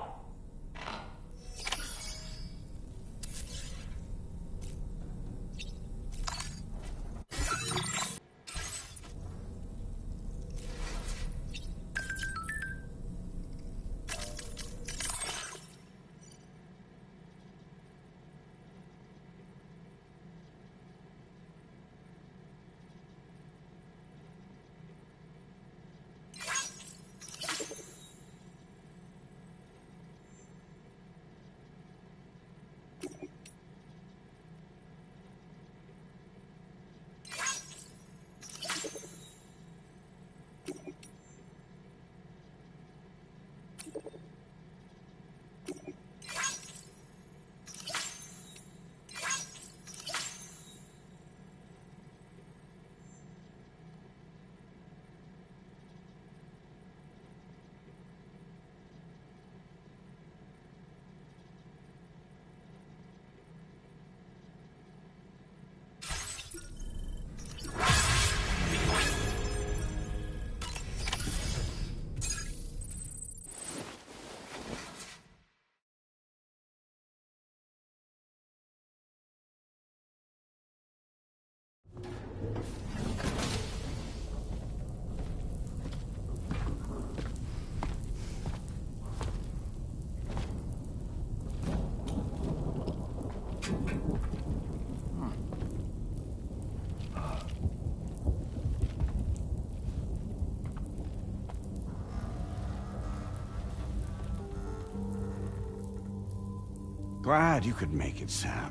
Glad you could make it, Sam.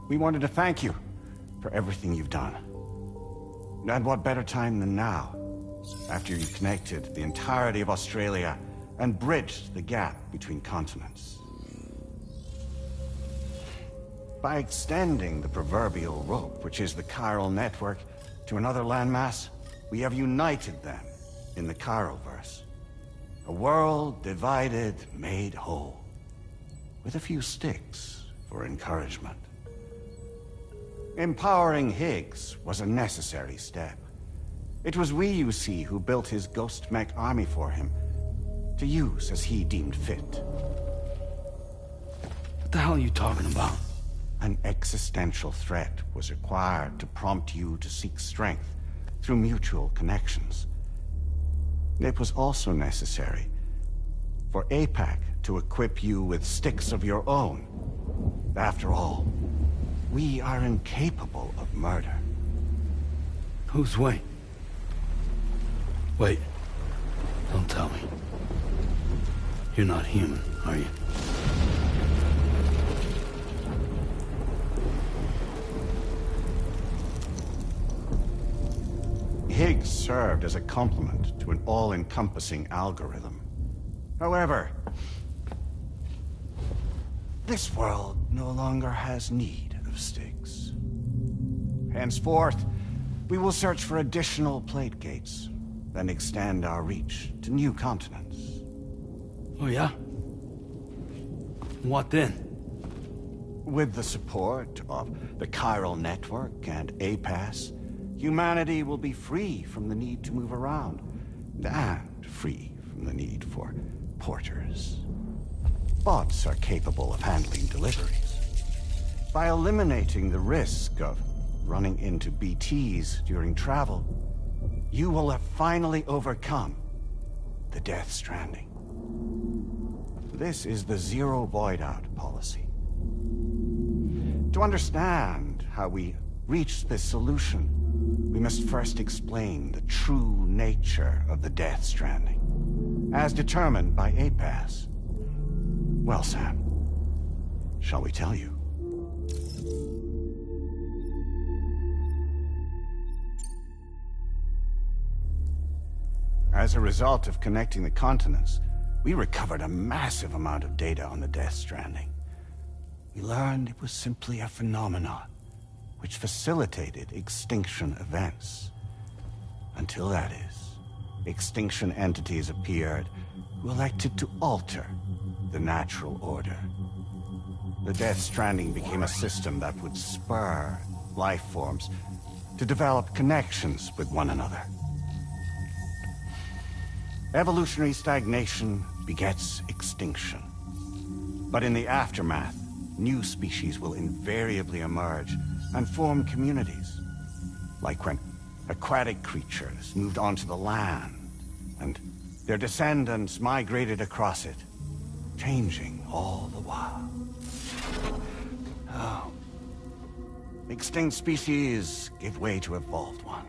We wanted to thank you for everything you've done. And what better time than now, after you connected the entirety of Australia and bridged the gap between continents. By extending the proverbial rope, which is the chiral network, to another landmass, we have united them in the Chiroverse. A world divided, made whole. With a few sticks for encouragement. Empowering Higgs was a necessary step. It was we, you see, who built his ghost mech army for him, to use as he deemed fit. What the hell are you talking about? An existential threat was required to prompt you to seek strength through mutual connections. It was also necessary for APAC to equip you with sticks of your own. After all, we are incapable of murder. Who's we? Wait. Don't tell me. You're not human, are you? Higgs served as a complement to an all-encompassing algorithm. However, this world no longer has need of sticks. Henceforth, we will search for additional plate gates, then extend our reach to new continents. Oh yeah? What then? With the support of the chiral network and APAS, humanity will be free from the need to move around, and free from the need for porters. Bots are capable of handling deliveries. By eliminating the risk of running into BTs during travel, you will have finally overcome the Death Stranding. This is the Zero Void-Out policy. To understand how we reached this solution, we must first explain the true nature of the Death Stranding, as determined by APAS. Well, Sam, shall we tell you? As a result of connecting the continents, we recovered a massive amount of data on the Death Stranding. We learned it was simply a phenomenon which facilitated extinction events. Until that is, extinction entities appeared who elected to alter the natural order. The Death Stranding became a system that would spur life forms to develop connections with one another. Evolutionary stagnation begets extinction. But in the aftermath, new species will invariably emerge and form communities. Like when aquatic creatures moved onto the land, and their descendants migrated across it, changing all the while. Oh. Extinct species give way to evolved ones.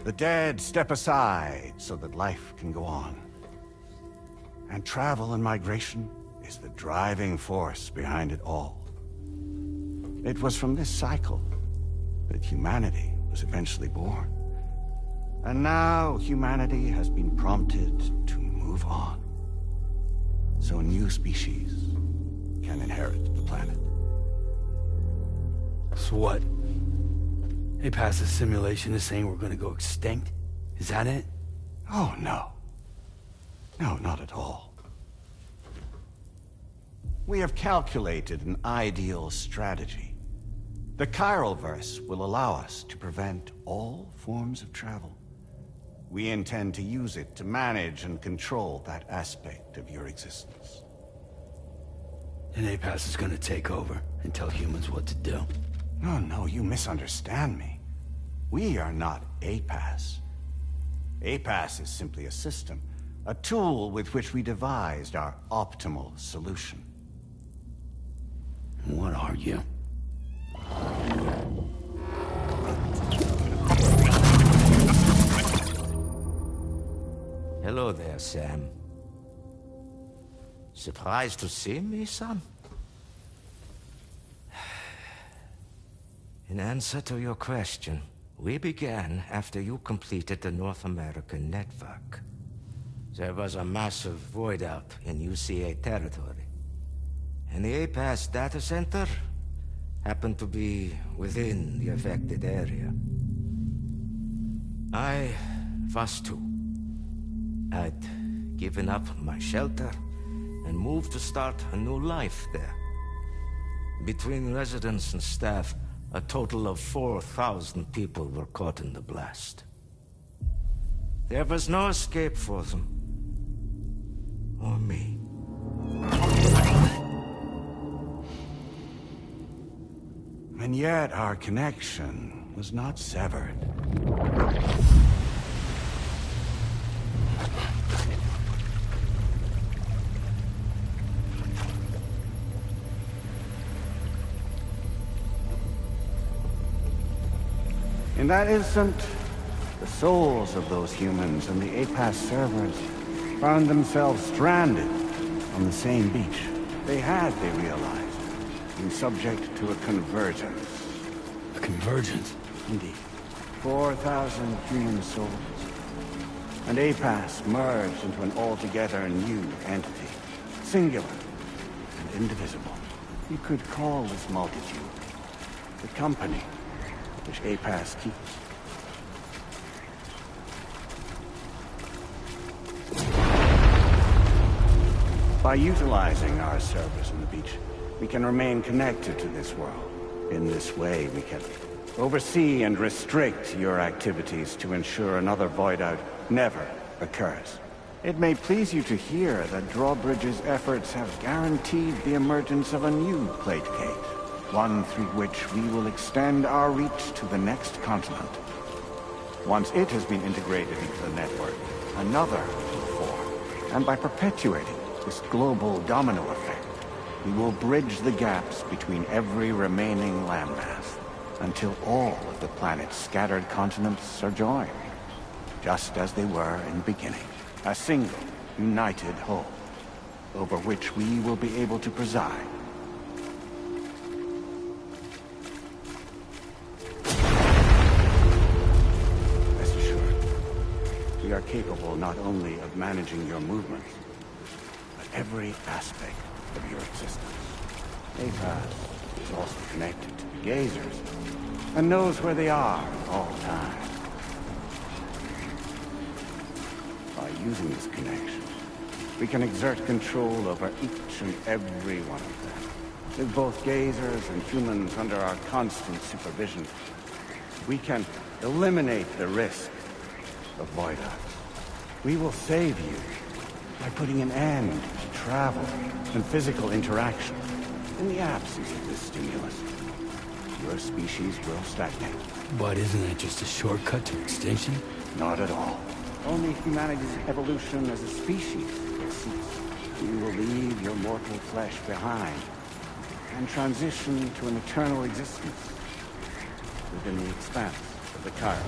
The dead step aside so that life can go on. And travel and migration is the driving force behind it all. It was from this cycle that humanity was eventually born. And now humanity has been prompted to move on. So new species can inherit the planet. So what? APAS's simulation is saying we're gonna go extinct? Is that it? Oh, no. No, not at all. We have calculated an ideal strategy. The Chiralverse will allow us to prevent all forms of travel. We intend to use it to manage and control that aspect of your existence. And APAS is gonna take over and tell humans what to do. No, you misunderstand me. We are not APAS. APAS is simply a system, a tool with which we devised our optimal solution. What are you? Hello there, Sam. Surprised to see me, son? In answer to your question, we began after you completed the North American network. There was a massive void out in UCA territory, and the APAS data center happened to be within the affected area. I was too. I'd given up my shelter and moved to start a new life there. Between residents and staff, a total of 4,000 people were caught in the blast. There was no escape for them. Or me. And yet our connection was not severed. In that instant, the souls of those humans and the APAS servers found themselves stranded on the same beach. They realized, been subject to a convergence. A convergence? Indeed. 4,000 human souls. And APAS merged into an altogether new entity. Singular and indivisible. You could call this multitude the company which APAS keeps. By utilizing our servers on the beach, we can remain connected to this world. In this way, we can oversee and restrict your activities to ensure another void out never occurs. It may please you to hear that Drawbridge's efforts have guaranteed the emergence of a new plate gate. One through which we will extend our reach to the next continent. Once it has been integrated into the network, another will form. And by perpetuating this global domino effect, we will bridge the gaps between every remaining landmass until all of the planet's scattered continents are joined, just as they were in the beginning. A single, united whole, over which we will be able to preside. We are capable not only of managing your movements, but every aspect of your existence. APAS is also connected to the gazers, and knows where they are at all times. By using this connection, we can exert control over each and every one of them. With both gazers and humans under our constant supervision, we can eliminate the risk of void arcs. We will save you by putting an end to travel and physical interaction. In the absence of this stimulus, your species will stagnate. But isn't that just a shortcut to extinction? Not at all. Only humanity's evolution as a species will cease. You will leave your mortal flesh behind and transition to an eternal existence within the expanse of the Chiron.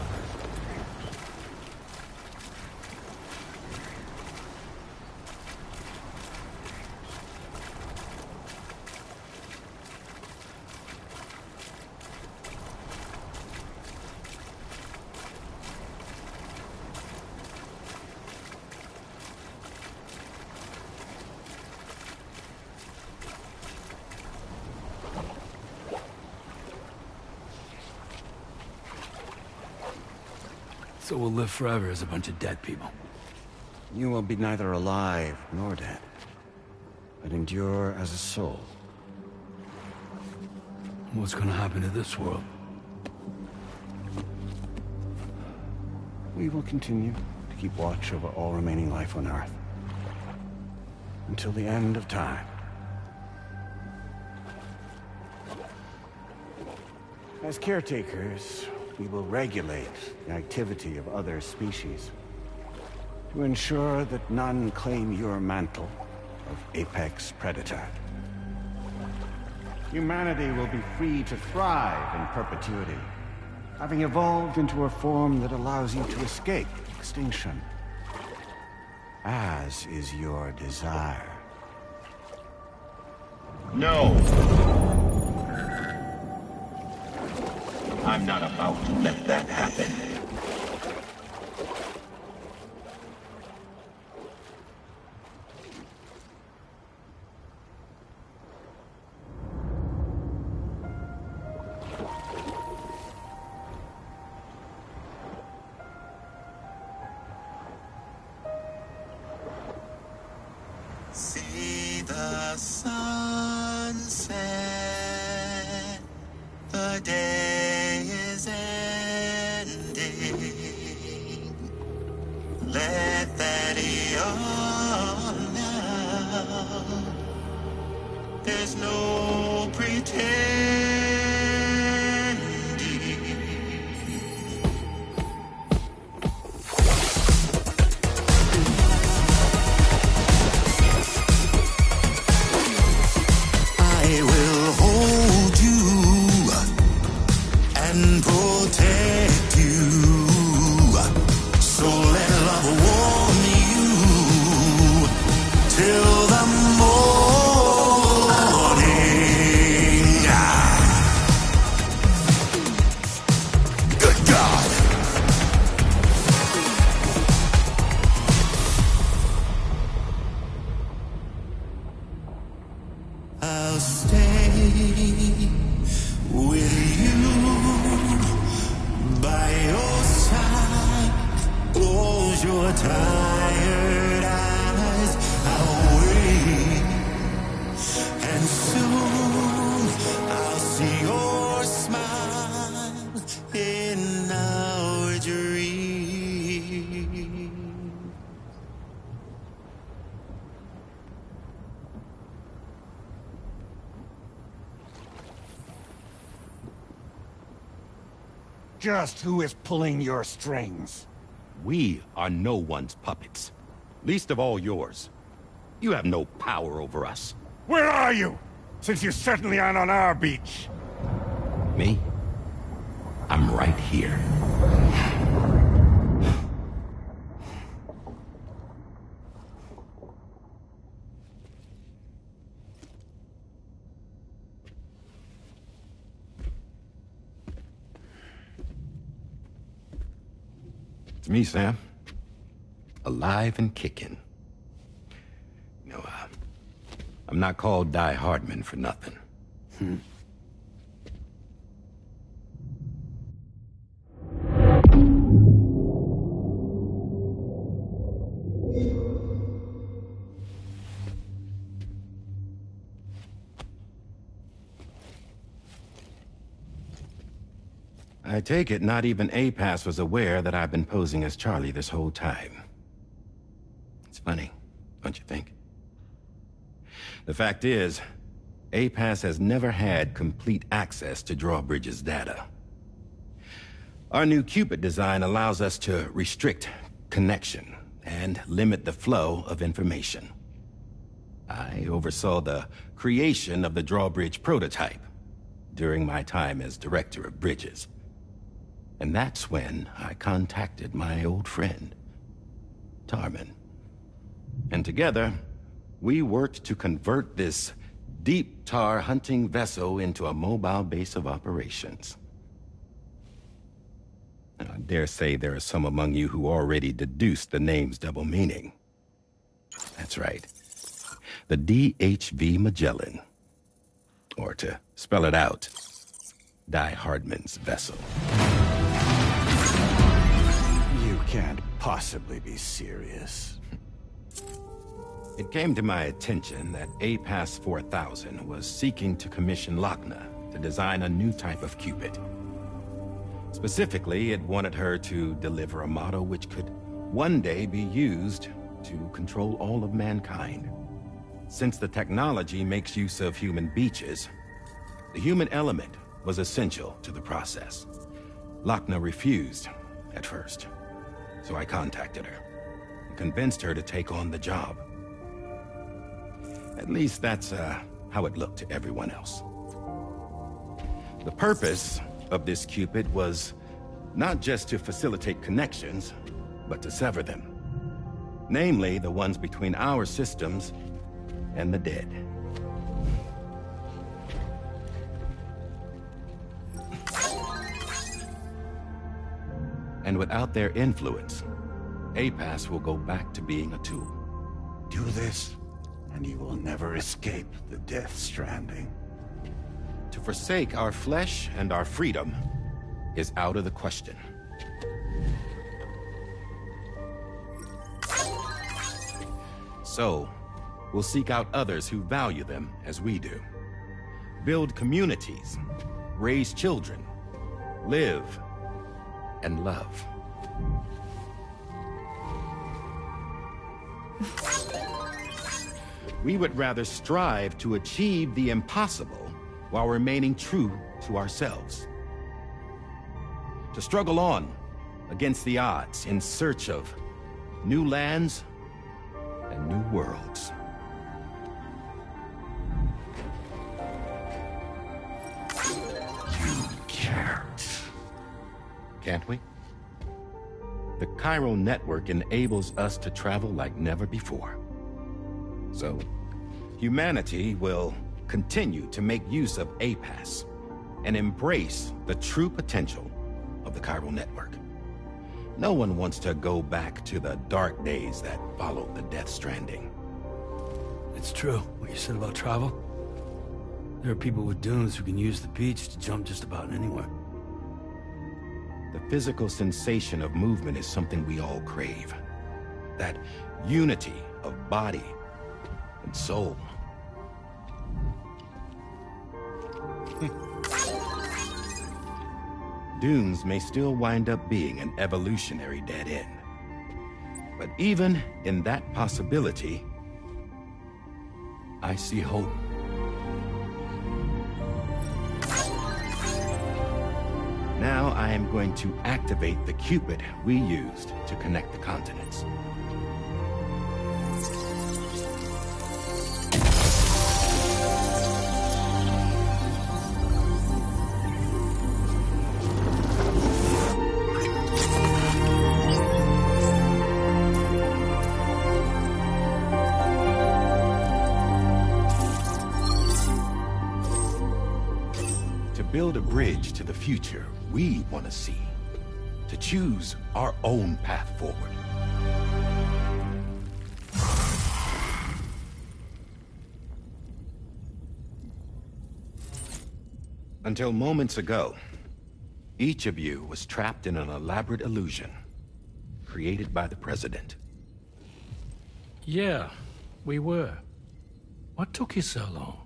So we'll live forever as a bunch of dead people. You will be neither alive nor dead, but endure as a soul. What's gonna happen to this world? We will continue to keep watch over all remaining life on Earth until the end of time. As caretakers, we will regulate the activity of other species to ensure that none claim your mantle of apex predator. Humanity will be free to thrive in perpetuity, having evolved into a form that allows you to escape extinction, as is your desire. No! I'm not about to let that happen. See the sunset, the day is ending. Let that yawn now. There's no pretending. I will hold you and protect you. So let love warm you till the morning. Good God. I'll stay with you by your side. Close your tired eyes. I'll wait, and soon I'll see your smile in our dream. Just who is pulling your strings? We are no one's puppets. Least of all yours. You have no power over us. Where are you? Since you certainly aren't on our beach. Me? I'm right here. It's me, Sam. alive and kicking. You know, I'm not called Die Hardman for nothing. I take it not even APAS was aware that I've been posing as Charlie this whole time. It's funny, don't you think? The fact is, APAS has never had complete access to Drawbridge's data. Our new Cupid design allows us to restrict connection and limit the flow of information. I oversaw the creation of the Drawbridge prototype during my time as Director of Bridges. And that's when I contacted my old friend, Tarman. And together, we worked to convert this deep tar hunting vessel into a mobile base of operations. I dare say there are some among you who already deduced the name's double meaning. That's right. The DHV Magellan. Or to spell it out, Die Hardman's vessel. You can't possibly be serious. It came to my attention that APAS 4000 was seeking to commission Lochner to design a new type of Cupid. Specifically, it wanted her to deliver a model which could one day be used to control all of mankind. Since the technology makes use of human beaches, the human element was essential to the process. Lochner refused at first, so I contacted her and convinced her to take on the job. At least that's how it looked to everyone else. The purpose of this Cupid was not just to facilitate connections, but to sever them. Namely, the ones between our systems and the dead. And without their influence, APAS will go back to being a tool. Do this, and you will never escape the death stranding. To forsake our flesh and our freedom is out of the question. So, we'll seek out others who value them as we do. Build communities, raise children, live, and love. We would rather strive to achieve the impossible while remaining true to ourselves. To struggle on against the odds in search of new lands and new worlds. You can't. Can't we? The chiral network enables us to travel like never before. So, humanity will continue to make use of APAS and embrace the true potential of the chiral network. No one wants to go back to the dark days that followed the death stranding. It's true, what you said about travel. There are people with dunes who can use the beach to jump just about anywhere. The physical sensation of movement is something we all crave. That unity of body and soul. Dunes may still wind up being an evolutionary dead end. But even in that possibility, I see hope. Now I am going to activate the Cupid we used to connect the continents. Build a bridge to the future we want to see, to choose our own path forward. Until moments ago, each of you was trapped in an elaborate illusion created by the President. Yeah, we were. What took you so long?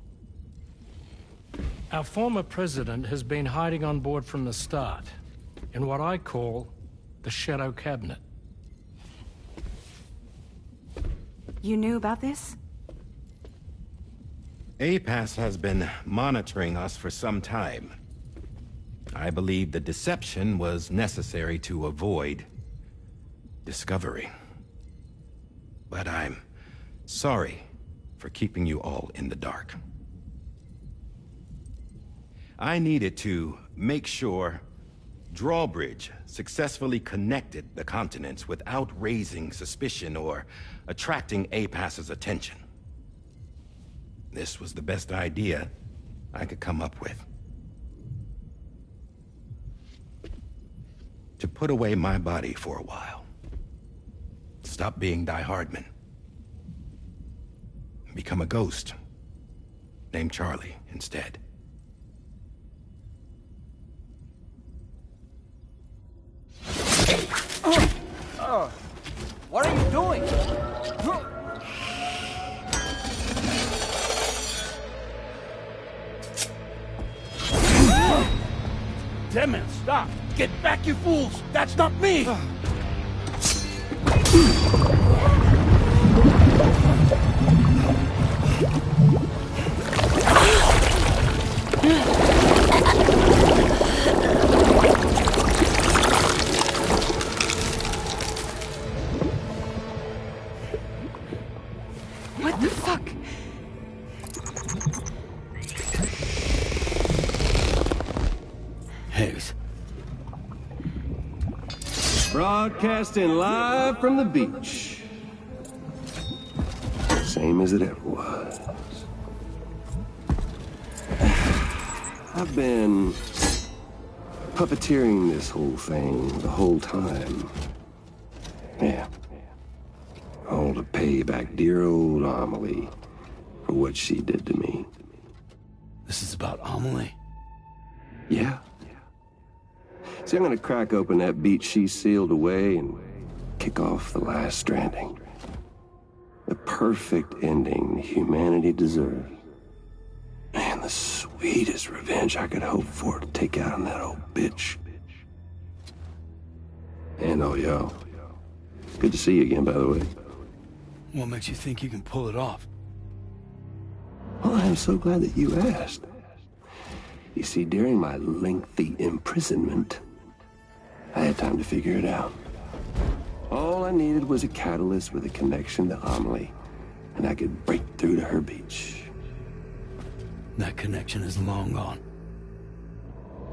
Our former president has been hiding on board from the start, in what I call the Shadow Cabinet. You knew about this? APAS has been monitoring us for some time. I believe the deception was necessary to avoid discovery. But I'm sorry for keeping you all in the dark. I needed to make sure Drawbridge successfully connected the continents without raising suspicion or attracting APAS's attention. This was the best idea I could come up with. To put away my body for a while. Stop being Die Hardman. Become a ghost. Named Charlie instead. What are you doing? Damn it, stop! Get back, you fools! That's not me! What the fuck? Hayes. Broadcasting live from the beach. Same as it ever was. I've been puppeteering this whole thing the whole time. Yeah. All to pay back dear old Amelie for what she did to me. This is about Amelie? Yeah. See, I'm gonna crack open that beach she sealed away and kick off the last Stranding. The perfect ending humanity deserves. And the sweetest revenge I could hope for to take out on that old bitch. And all y'all. Good to see you again, by the way. What makes you think you can pull it off? Well, I'm so glad that you asked. You see, during my lengthy imprisonment, I had time to figure it out. All I needed was a catalyst with a connection to Amelie, and I could break through to her beach. That connection is long gone.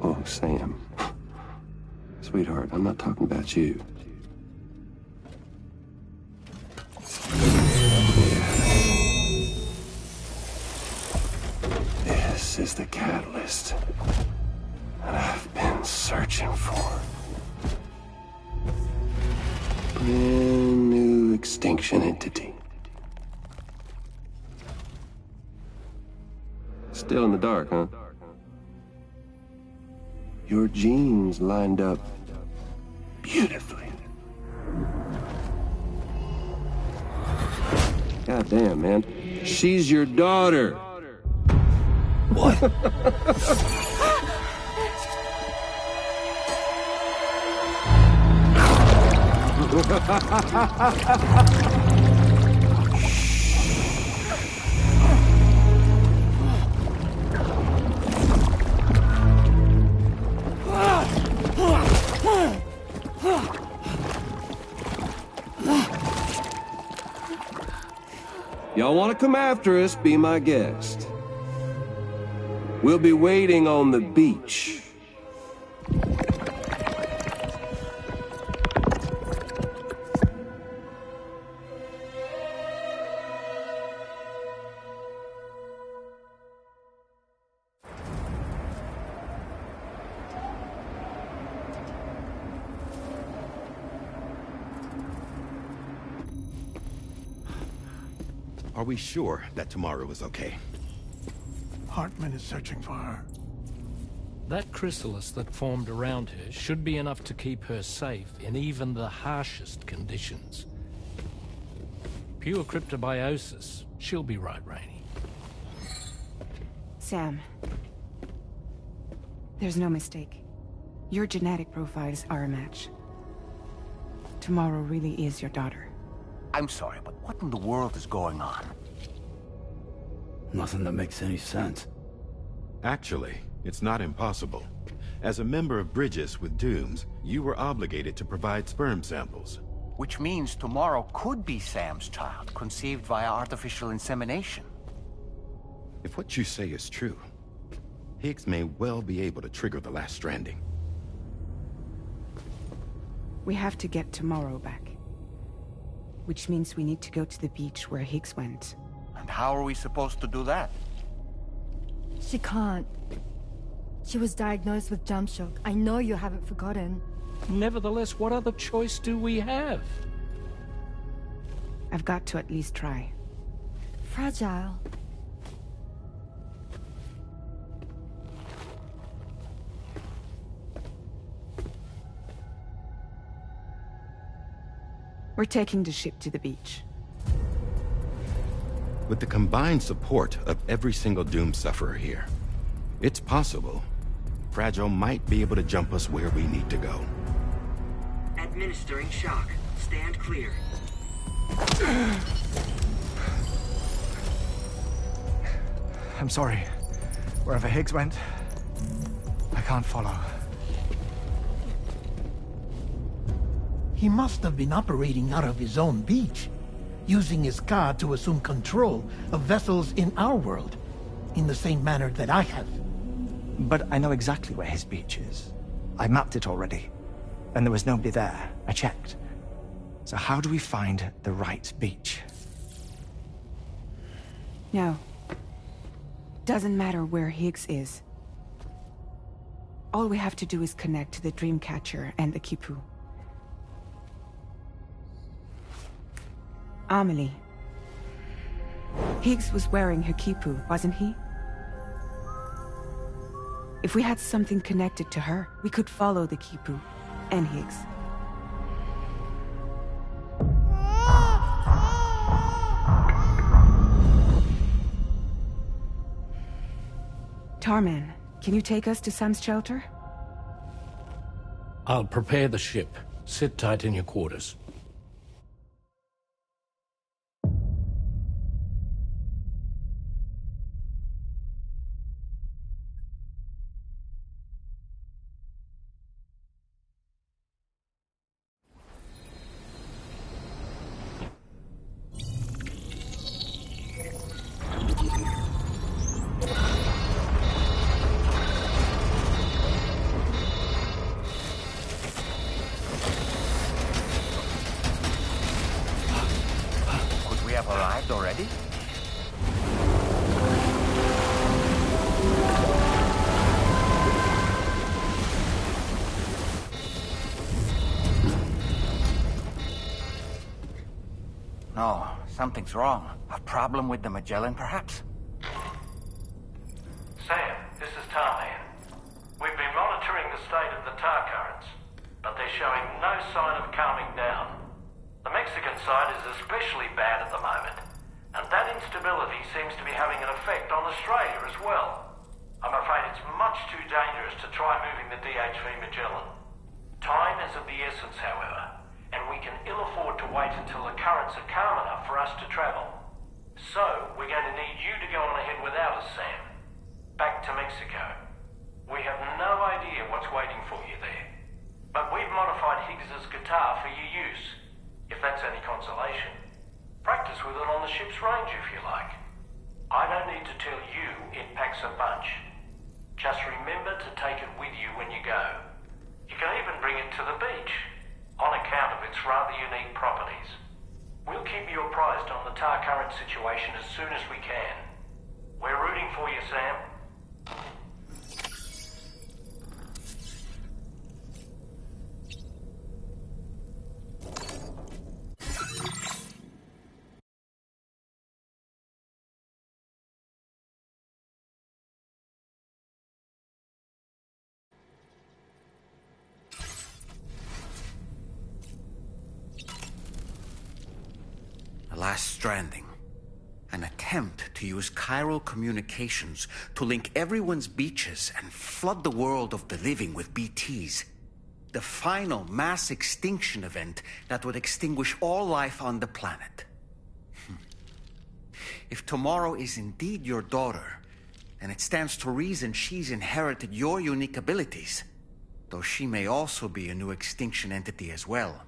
Oh, Sam. Sweetheart, I'm not talking about you. This is the catalyst that I've been searching for. Brand new extinction entity. Still in the dark, huh? Your genes lined up beautifully. God damn, man. She's your daughter. What? Y'all want to come after us, be my guest. We'll be waiting on the beach. Are we sure that tomorrow is okay? Hartman is searching for her. That chrysalis that formed around her should be enough to keep her safe in even the harshest conditions. Pure cryptobiosis. She'll be right, Rainey. Sam. There's no mistake. Your genetic profiles are a match. Tomorrow really is your daughter. I'm sorry, but what in the world is going on? Nothing that makes any sense. Actually, it's not impossible. As a member of Bridges with Dooms, you were obligated to provide sperm samples. Which means tomorrow could be Sam's child, conceived via artificial insemination. If what you say is true, Higgs may well be able to trigger the last Stranding. We have to get tomorrow back. Which means we need to go to the beach where Higgs went. And how are we supposed to do that? She can't. She was diagnosed with jump shock. I know you haven't forgotten. Nevertheless, what other choice do we have? I've got to at least try. Fragile. We're taking the ship to the beach. With the combined support of every single Doom sufferer here, it's possible Fragile might be able to jump us where we need to go. Administering shock. Stand clear. I'm sorry. Wherever Higgs went, I can't follow. He must have been operating out of his own beach, using his car to assume control of vessels in our world, in the same manner that I have. But I know exactly where his beach is. I mapped it already, and there was nobody there. I checked. So how do we find the right beach? No. Doesn't matter where Higgs is. All we have to do is connect to the Dreamcatcher and the Kipu. Amelie. Higgs was wearing her Kipu, wasn't he? If we had something connected to her, we could follow the Kipu and Higgs. Tarman, can you take us to Sam's shelter? I'll prepare the ship. Sit tight in your quarters. Have arrived already? No, something's wrong. A problem with the Magellan, perhaps? Sam, this is Tarman. We've been monitoring the state of the tar currents, but they're showing no sign of calming down. The Mexican side is especially bad at the moment, and that instability seems to be having an effect on Australia as well. I'm afraid it's much too dangerous to try moving the DHV Magellan. Time is of the essence, however, and we can ill afford to wait until the currents are calm enough for us to travel. So, we're going to need you to go on ahead without us, Sam. Back to Mexico. We have no idea what's waiting for you there, but we've modified Higgs's guitar for your use. If that's any consolation. Practice with it on the ship's range if you like. I don't need to tell you it packs a punch. Just remember to take it with you when you go. You can even bring it to the beach, on account of its rather unique properties. We'll keep you apprised on the tar current situation as soon as we can. We're rooting for you, Sam. last Stranding. An attempt to use chiral communications to link everyone's beaches and flood the world of the living with BTs. The final mass extinction event that would extinguish all life on the planet. If tomorrow is indeed your daughter, then it stands to reason she's inherited your unique abilities, though she may also be a new extinction entity as well.